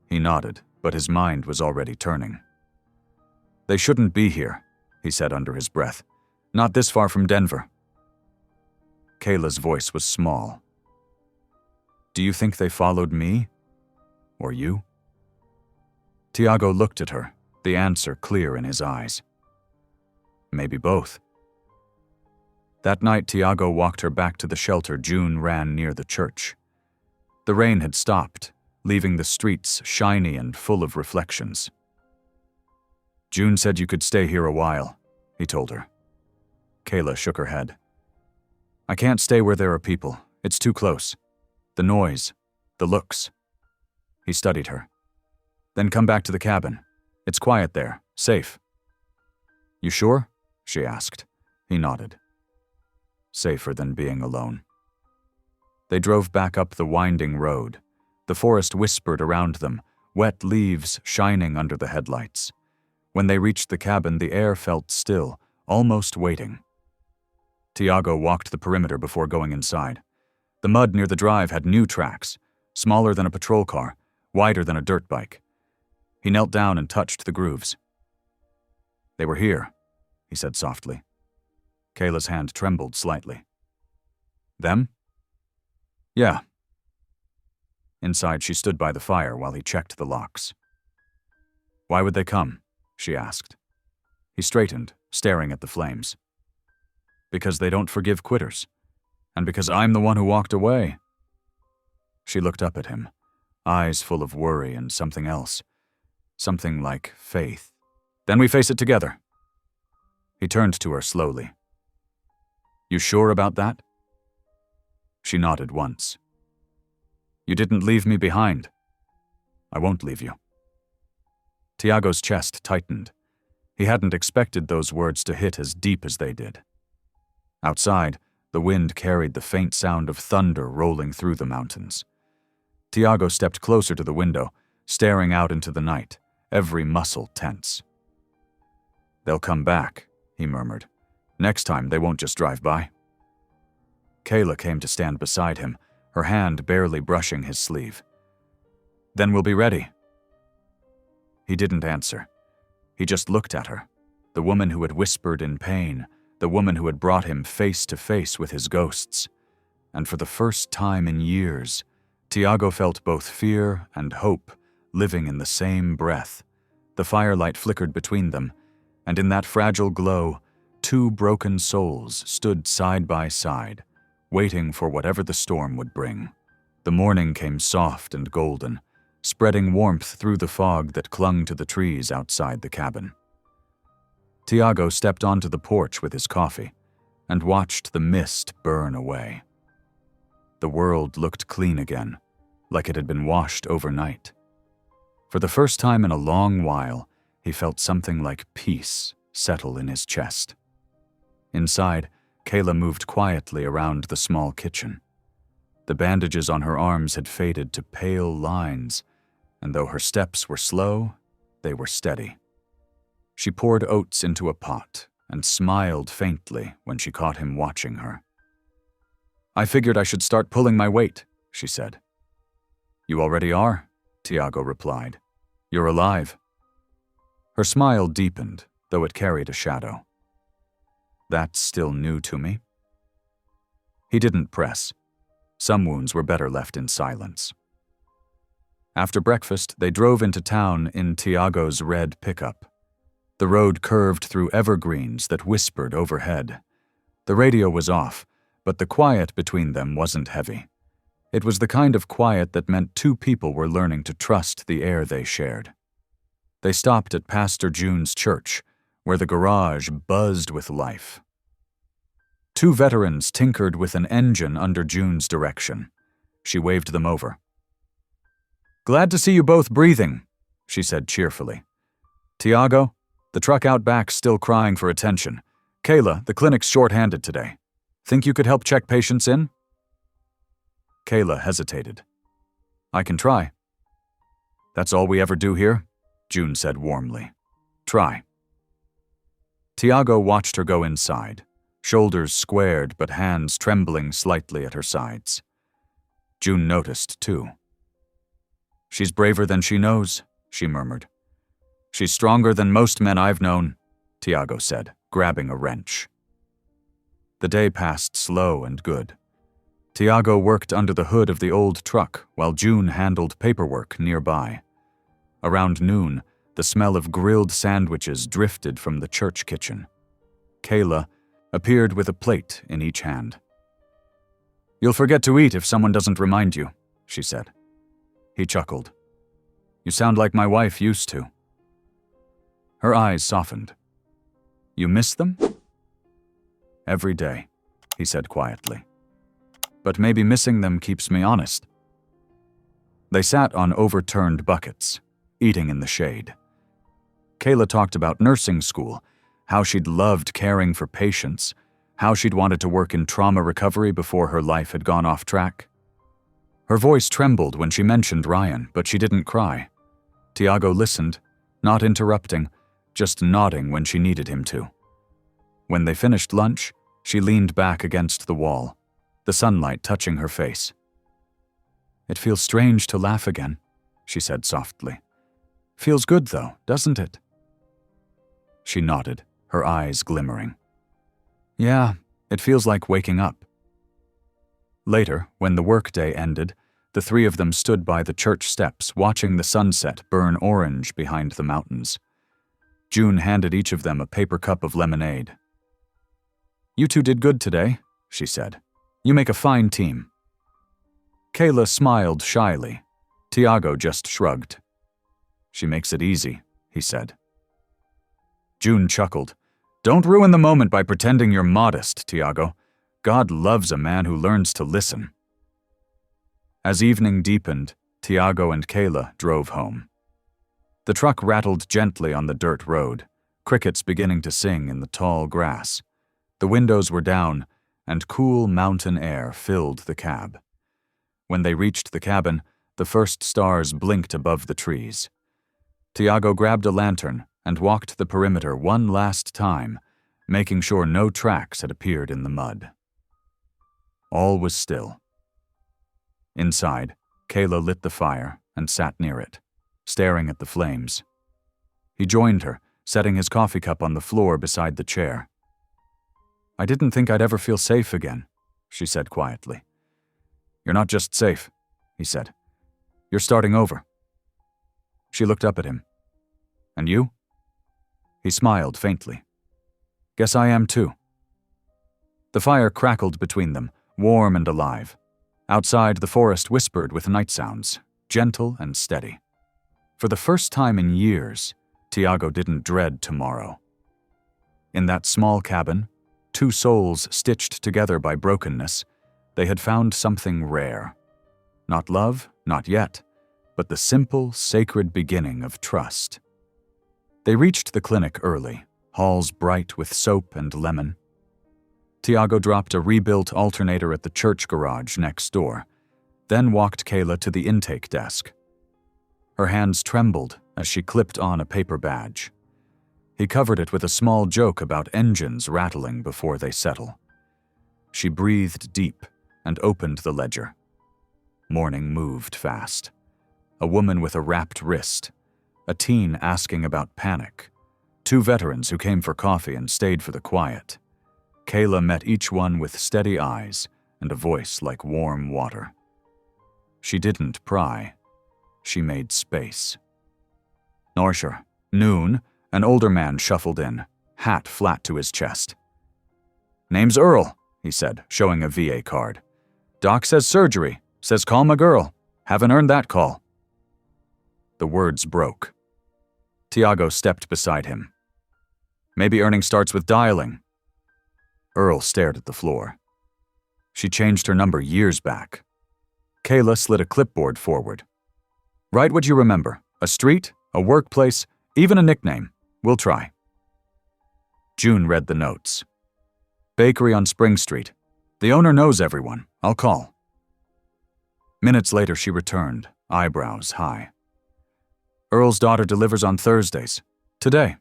Speaker 1: He nodded, but his mind was already turning. They shouldn't be here, he said under his breath. Not this far from Denver. Kayla's voice was small. Do you think they followed me? Or you? Tiago looked at her, the answer clear in his eyes. Maybe both. That night, Tiago walked her back to the shelter June ran near the church. The rain had stopped, leaving the streets shiny and full of reflections. June said you could stay here a while, he told her. Kayla shook her head. I can't stay where there are people. It's too close. The noise, the looks. He studied her. Then come back to the cabin. It's quiet there, safe. You sure? She asked. He nodded. Safer than being alone. They drove back up the winding road. The forest whispered around them, wet leaves shining under the headlights. When they reached the cabin, the air felt still, almost waiting. Tiago walked the perimeter before going inside. The mud near the drive had new tracks, smaller than a patrol car, wider than a dirt bike. He knelt down and touched the grooves. They were here, he said softly. Kayla's hand trembled slightly. Them? Yeah. Inside, she stood by the fire while he checked the locks. Why would they come? She asked. He straightened, staring at the flames. Because they don't forgive quitters. And because I'm the one who walked away. She looked up at him, eyes full of worry and something else. Something like faith. Then we face it together. He turned to her slowly. You sure about that? She nodded once. You didn't leave me behind. I won't leave you. Tiago's chest tightened. He hadn't expected those words to hit as deep as they did. Outside, the wind carried the faint sound of thunder rolling through the mountains. Tiago stepped closer to the window, staring out into the night, every muscle tense. "They'll come back," he murmured. "Next time they won't just drive by." Kayla came to stand beside him, her hand barely brushing his sleeve. "Then we'll be ready." He didn't answer. He just looked at her, the woman who had whispered in pain, the woman who had brought him face to face with his ghosts. And for the first time in years, Tiago felt both fear and hope living in the same breath. The firelight flickered between them, and in that fragile glow, two broken souls stood side by side, waiting for whatever the storm would bring. The morning came soft and golden, spreading warmth through the fog that clung to the trees outside the cabin. Tiago stepped onto the porch with his coffee and watched the mist burn away. The world looked clean again, like it had been washed overnight. For the first time in a long while, he felt something like peace settle in his chest. Inside, Kayla moved quietly around the small kitchen. The bandages on her arms had faded to pale lines, and though her steps were slow, they were steady. She poured oats into a pot and smiled faintly when she caught him watching her. "I figured I should start pulling my weight," she said. "You already are," Tiago replied. "You're alive." Her smile deepened, though it carried a shadow. "That's still new to me." He didn't press. Some wounds were better left in silence. After breakfast, they drove into town in Tiago's red pickup. The road curved through evergreens that whispered overhead. The radio was off, but the quiet between them wasn't heavy. It was the kind of quiet that meant two people were learning to trust the air they shared. They stopped at Pastor June's church, where the garage buzzed with life. Two veterans tinkered with an engine under June's direction. She waved them over. "Glad to see you both breathing," she said cheerfully. "Tiago, the truck out back's still crying for attention. Kayla, the clinic's short-handed today. Think you could help check patients in?" Kayla hesitated. "I can try." "That's all we ever do here," June said warmly. "Try." Tiago watched her go inside, shoulders squared but hands trembling slightly at her sides. June noticed, too. "She's braver than she knows," she murmured. "She's stronger than most men I've known," Tiago said, grabbing a wrench. The day passed slow and good. Tiago worked under the hood of the old truck while June handled paperwork nearby. Around noon, the smell of grilled sandwiches drifted from the church kitchen. Kayla appeared with a plate in each hand. "You'll forget to eat if someone doesn't remind you," she said. He chuckled. "You sound like my wife used to." Her eyes softened. "You miss them?" "Every day," he said quietly. "But maybe missing them keeps me honest." They sat on overturned buckets, eating in the shade. Kayla talked about nursing school, how she'd loved caring for patients, how she'd wanted to work in trauma recovery before her life had gone off track. Her voice trembled when she mentioned Ryan, but she didn't cry. Tiago listened, not interrupting, just nodding when she needed him to. When they finished lunch, she leaned back against the wall, the sunlight touching her face. "It feels strange to laugh again," she said softly. "Feels good, though, doesn't it?" She nodded, her eyes glimmering. "Yeah, it feels like waking up." Later, when the workday ended, the three of them stood by the church steps watching the sunset burn orange behind the mountains. June handed each of them a paper cup of lemonade. "You two did good today," she said. "You make a fine team." Kayla smiled shyly. Tiago just shrugged. "She makes it easy," he said. June chuckled. "Don't ruin the moment by pretending you're modest, Tiago. God loves a man who learns to listen." As evening deepened, Tiago and Kayla drove home. The truck rattled gently on the dirt road, crickets beginning to sing in the tall grass. The windows were down, and cool mountain air filled the cab. When they reached the cabin, the first stars blinked above the trees. Tiago grabbed a lantern and walked the perimeter one last time, making sure no tracks had appeared in the mud. All was still. Inside, Kayla lit the fire and sat near it, staring at the flames. He joined her, setting his coffee cup on the floor beside the chair. "I didn't think I'd ever feel safe again," she said quietly. "You're not just safe," he said. "You're starting over." She looked up at him. "And you?" He smiled faintly. "Guess I am too." The fire crackled between them, warm and alive. Outside, the forest whispered with night sounds, gentle and steady. For the first time in years, Tiago didn't dread tomorrow. In that small cabin, two souls stitched together by brokenness, they had found something rare. Not love, not yet, but the simple, sacred beginning of trust. They reached the clinic early, halls bright with soap and lemon. Tiago dropped a rebuilt alternator at the church garage next door, then walked Kayla to the intake desk. Her hands trembled as she clipped on a paper badge. He covered it with a small joke about engines rattling before they settle. She breathed deep and opened the ledger. Morning moved fast. A woman with a wrapped wrist, a teen asking about panic, two veterans who came for coffee and stayed for the quiet. Kayla met each one with steady eyes and a voice like warm water. She didn't pry. She made space. Norsher, noon, an older man shuffled in, hat flat to his chest. "Name's Earl," he said, showing a VA card. "Doc says surgery, says call my girl. Haven't earned that call." The words broke. Tiago stepped beside him. "Maybe earning starts with dialing." Earl stared at the floor. She changed her number years back. Kayla slid a clipboard forward. "Write what you remember. A street, a workplace, even a nickname. We'll try." June read the notes. "Bakery on Spring Street. The owner knows everyone. I'll call." Minutes later she returned, eyebrows high. "Earl's daughter delivers on Thursdays. Today."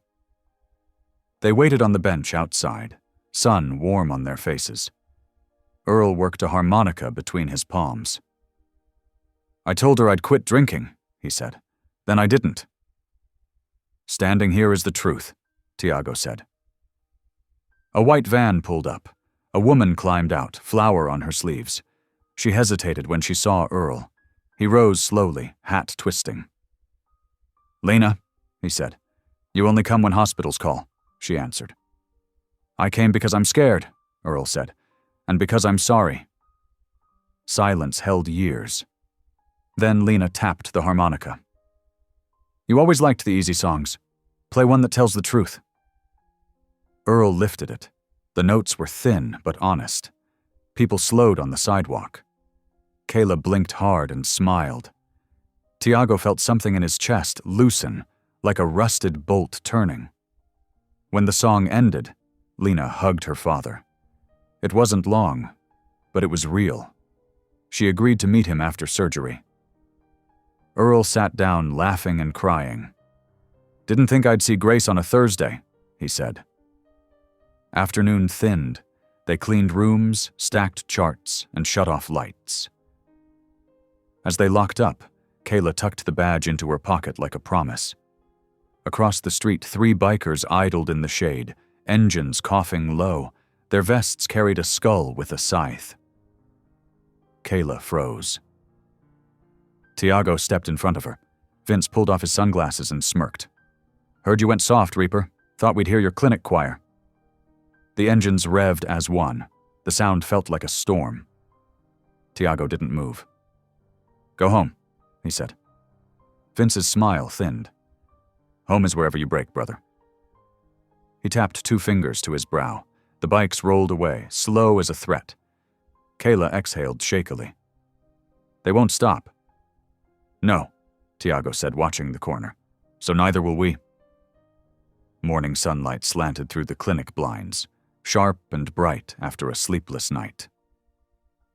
Speaker 1: They waited on the bench outside, sun warm on their faces. Earl worked a harmonica between his palms. "I told her I'd quit drinking," he said. "Then I didn't." "Standing here is the truth," Tiago said. A white van pulled up. A woman climbed out, flower on her sleeves. She hesitated when she saw Earl. He rose slowly, hat twisting. "Lena," he said. "You only come when hospitals call," she answered. "I came because I'm scared," Earl said, "and because I'm sorry." Silence held years. Then Lena tapped the harmonica. "You always liked the easy songs. Play one that tells the truth." Earl lifted it. The notes were thin but honest. People slowed on the sidewalk. Kayla blinked hard and smiled. Tiago felt something in his chest loosen, like a rusted bolt turning. When the song ended, Lena hugged her father. It wasn't long, but it was real. She agreed to meet him after surgery. Earl sat down, laughing and crying. "Didn't think I'd see Grace on a Thursday," he said. Afternoon thinned. They cleaned rooms, stacked charts, and shut off lights. As they locked up, Kayla tucked the badge into her pocket like a promise. Across the street, 3 bikers idled in the shade, engines coughing low. Their vests carried a skull with a scythe. Kayla froze. Tiago stepped in front of her. Vince pulled off his sunglasses and smirked. "Heard you went soft, Reaper. Thought we'd hear your clinic choir." The engines revved as one. The sound felt like a storm. Tiago didn't move. "Go home," he said. Vince's smile thinned. "Home is wherever you break, brother." He tapped 2 fingers to his brow. The bikes rolled away, slow as a threat. Kayla exhaled shakily. "They won't stop." "No," Tiago said, watching the corner. "So neither will we." Morning sunlight slanted through the clinic blinds, sharp and bright after a sleepless night.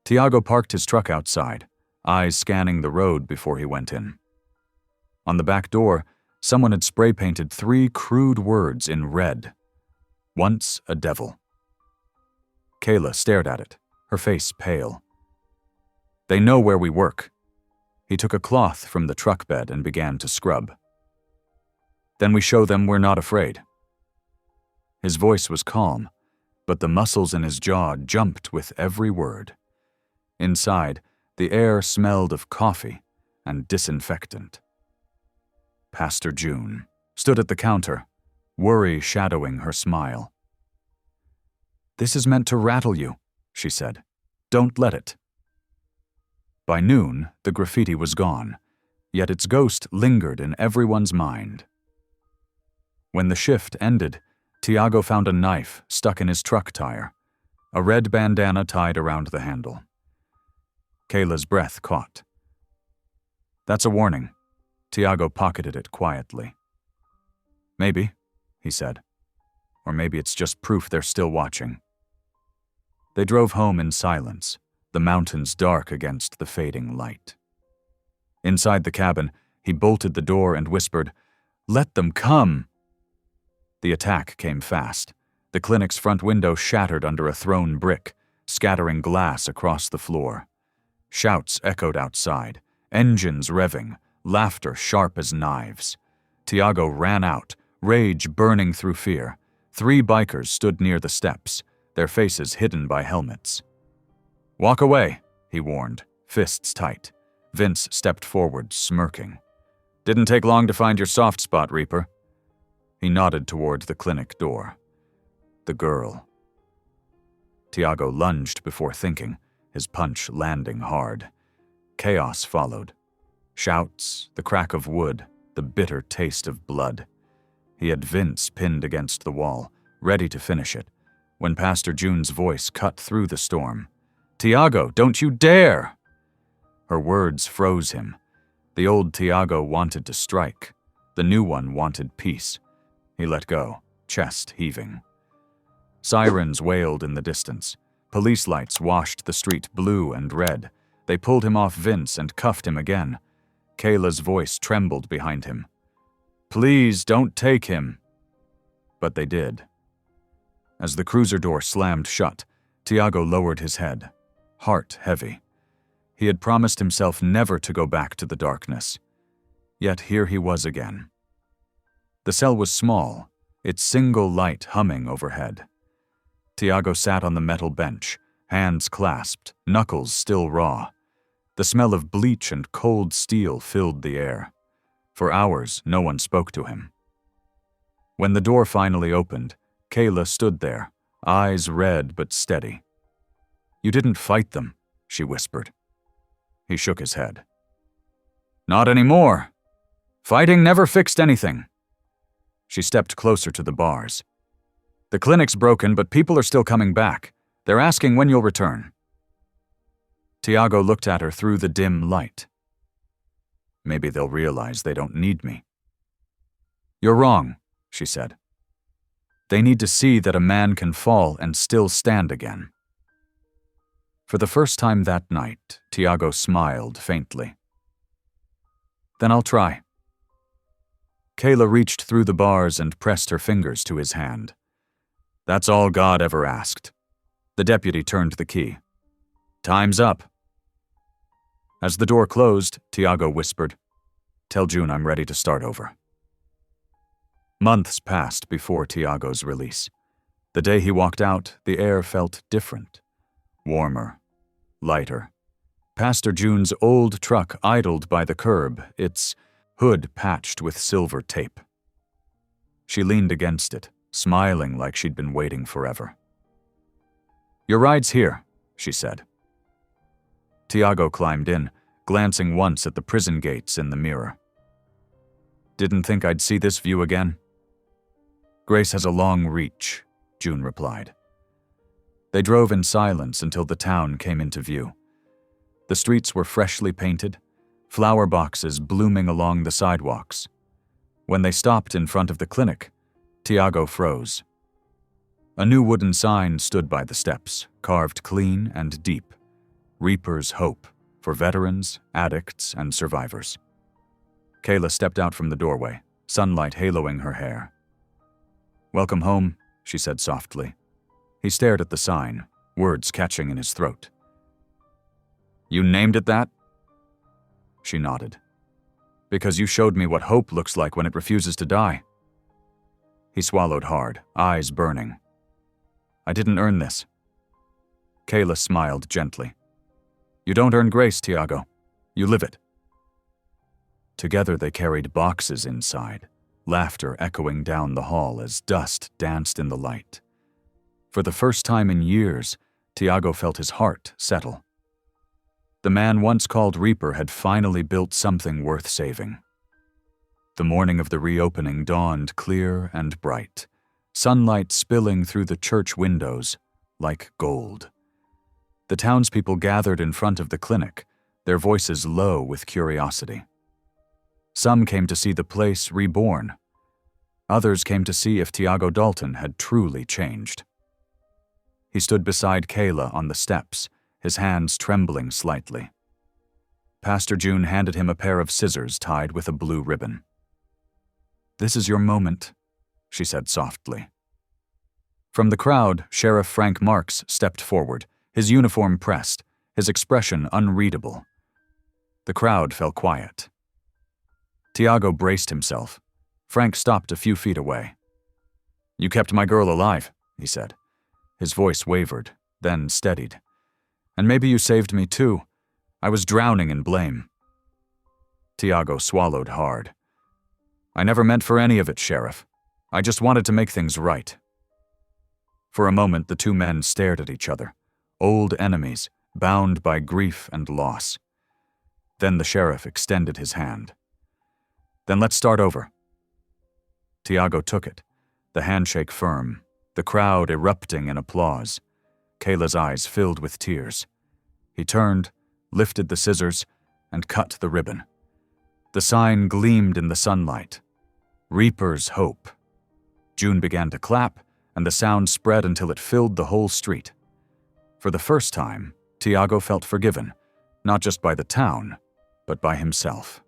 Speaker 1: Tiago parked his truck outside, eyes scanning the road before he went in. On the back door, someone had spray-painted 3 crude words in red. Once a devil. Kayla stared at it, her face pale. They know where we work. He took a cloth from the truck bed and began to scrub. Then we show them we're not afraid. His voice was calm, but the muscles in his jaw jumped with every word. Inside, the air smelled of coffee and disinfectant. Pastor June stood at the counter, worry shadowing her smile. "This is meant to rattle you," she said. "Don't let it." By noon, the graffiti was gone, yet its ghost lingered in everyone's mind. When the shift ended, Tiago found a knife stuck in his truck tire, a red bandana tied around the handle. Kayla's breath caught. "That's a warning." Tiago pocketed it quietly. "Maybe," he said. "Or maybe it's just proof they're still watching." They drove home in silence, the mountains dark against the fading light. Inside the cabin, he bolted the door and whispered, "Let them come!" The attack came fast. The clinic's front window shattered under a thrown brick, scattering glass across the floor. Shouts echoed outside, engines revving, laughter sharp as knives. Tiago ran out, rage burning through fear. 3 bikers stood near the steps, their faces hidden by helmets. "Walk away," he warned, fists tight. Vince stepped forward, smirking. "Didn't take long to find your soft spot, Reaper." He nodded toward the clinic door. The girl. Tiago lunged before thinking, his punch landing hard. Chaos followed. Shouts, the crack of wood, the bitter taste of blood. He had Vince pinned against the wall, ready to finish it, when Pastor June's voice cut through the storm. "Tiago, don't you dare!" Her words froze him. The old Tiago wanted to strike. The new one wanted peace. He let go, chest heaving. Sirens wailed in the distance. Police lights washed the street blue and red. They pulled him off Vince and cuffed him again. Kayla's voice trembled behind him. "Please don't take him." But they did. As the cruiser door slammed shut, Tiago lowered his head, heart heavy. He had promised himself never to go back to the darkness. Yet here he was again. The cell was small, its single light humming overhead. Tiago sat on the metal bench, hands clasped, knuckles still raw. The smell of bleach and cold steel filled the air. For hours, no one spoke to him. When the door finally opened, Kayla stood there, eyes red but steady. "You didn't fight them," she whispered. He shook his head. "Not anymore. Fighting never fixed anything." She stepped closer to the bars. "The clinic's broken, but people are still coming back. They're asking when you'll return." Tiago looked at her through the dim light. "Maybe they'll realize they don't need me." "You're wrong," she said. "They need to see that a man can fall and still stand again." For the first time that night, Tiago smiled faintly. "Then I'll try." Kayla reached through the bars and pressed her fingers to his hand. "That's all God ever asked." The deputy turned the key. "Time's up." As the door closed, Tiago whispered, "Tell June I'm ready to start over." Months passed before Tiago's release. The day he walked out, the air felt different. Warmer, lighter. Pastor June's old truck idled by the curb, its hood patched with silver tape. She leaned against it, smiling like she'd been waiting forever. "Your ride's here," she said. Tiago climbed in, glancing once at the prison gates in the mirror. "Didn't think I'd see this view again?" "Grace has a long reach," June replied. They drove in silence until the town came into view. The streets were freshly painted, flower boxes blooming along the sidewalks. When they stopped in front of the clinic, Tiago froze. A new wooden sign stood by the steps, carved clean and deep. Reaper's Hope, for veterans, addicts, and survivors. Kayla stepped out from the doorway, sunlight haloing her hair. "Welcome home," she said softly. He stared at the sign, words catching in his throat. "You named it that?" She nodded. "Because you showed me what hope looks like when it refuses to die." He swallowed hard, eyes burning. "I didn't earn this." Kayla smiled gently. "You don't earn grace, Tiago. You live it." Together they carried boxes inside, laughter echoing down the hall as dust danced in the light. For the first time in years, Tiago felt his heart settle. The man once called Reaper had finally built something worth saving. The morning of the reopening dawned clear and bright, sunlight spilling through the church windows like gold. The townspeople gathered in front of the clinic, their voices low with curiosity. Some came to see the place reborn. Others came to see if Tiago Dalton had truly changed. He stood beside Kayla on the steps, his hands trembling slightly. Pastor June handed him a pair of scissors tied with a blue ribbon. "This is your moment," she said softly. From the crowd, Sheriff Frank Marks stepped forward, his uniform pressed, his expression unreadable. The crowd fell quiet. Tiago braced himself. Frank stopped a few feet away. "You kept my girl alive," he said. His voice wavered, then steadied. "And maybe you saved me too. I was drowning in blame." Tiago swallowed hard. "I never meant for any of it, Sheriff. I just wanted to make things right." For a moment, the two men stared at each other, old enemies, bound by grief and loss. Then the sheriff extended his hand. "Then let's start over." Tiago took it, the handshake firm, the crowd erupting in applause. Kayla's eyes filled with tears. He turned, lifted the scissors, and cut the ribbon. The sign gleamed in the sunlight. Reaper's Hope. June began to clap, and the sound spread until it filled the whole street. For the first time, Tiago felt forgiven, not just by the town, but by himself.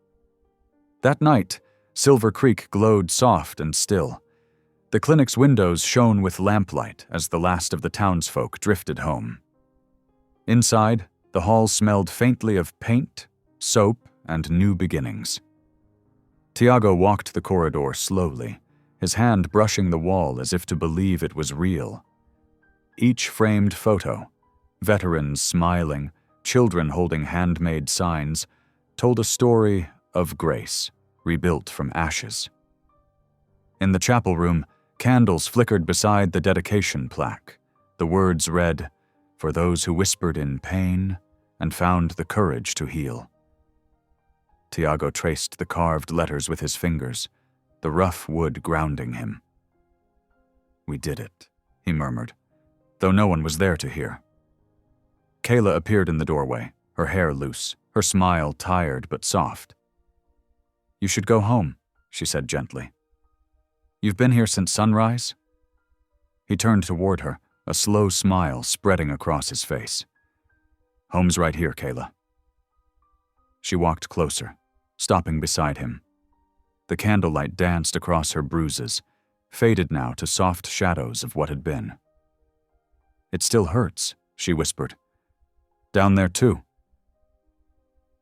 Speaker 1: That night, Silver Creek glowed soft and still. The clinic's windows shone with lamplight as the last of the townsfolk drifted home. Inside, the hall smelled faintly of paint, soap, and new beginnings. Tiago walked the corridor slowly, his hand brushing the wall as if to believe it was real. Each framed photo, veterans smiling, children holding handmade signs, told a story of grace, rebuilt from ashes. In the chapel room, candles flickered beside the dedication plaque. The words read, "For those who whispered in pain and found the courage to heal." Tiago traced the carved letters with his fingers, the rough wood grounding him. "We did it," he murmured, though no one was there to hear. Kayla appeared in the doorway, her hair loose, her smile tired but soft. "You should go home," she said gently. "You've been here since sunrise?" He turned toward her, a slow smile spreading across his face. "Home's right here, Kayla." She walked closer, stopping beside him. The candlelight danced across her bruises, faded now to soft shadows of what had been. "It still hurts," she whispered. "Down there too?"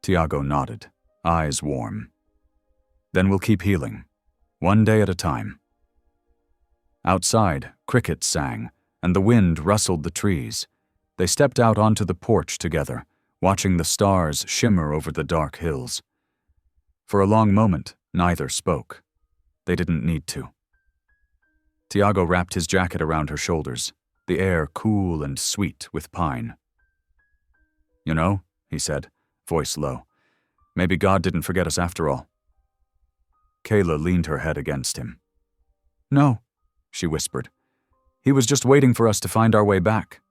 Speaker 1: Tiago nodded, eyes warm. "Then we'll keep healing, one day at a time." Outside, crickets sang, and the wind rustled the trees. They stepped out onto the porch together, watching the stars shimmer over the dark hills. For a long moment, neither spoke. They didn't need to. Tiago wrapped his jacket around her shoulders, the air cool and sweet with pine. "You know," he said, voice low, "maybe God didn't forget us after all." Kayla leaned her head against him. "No," she whispered. "He was just waiting for us to find our way back."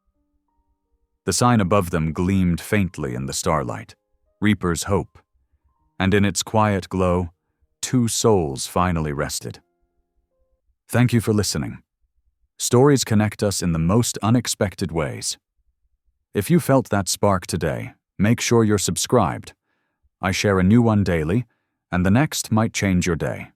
Speaker 1: The sign above them gleamed faintly in the starlight, Reaper's Hope, and in its quiet glow, two souls finally rested. Thank you for listening. Stories connect us in the most unexpected ways. If you felt that spark today, make sure you're subscribed. I share a new one daily, and the next might change your day.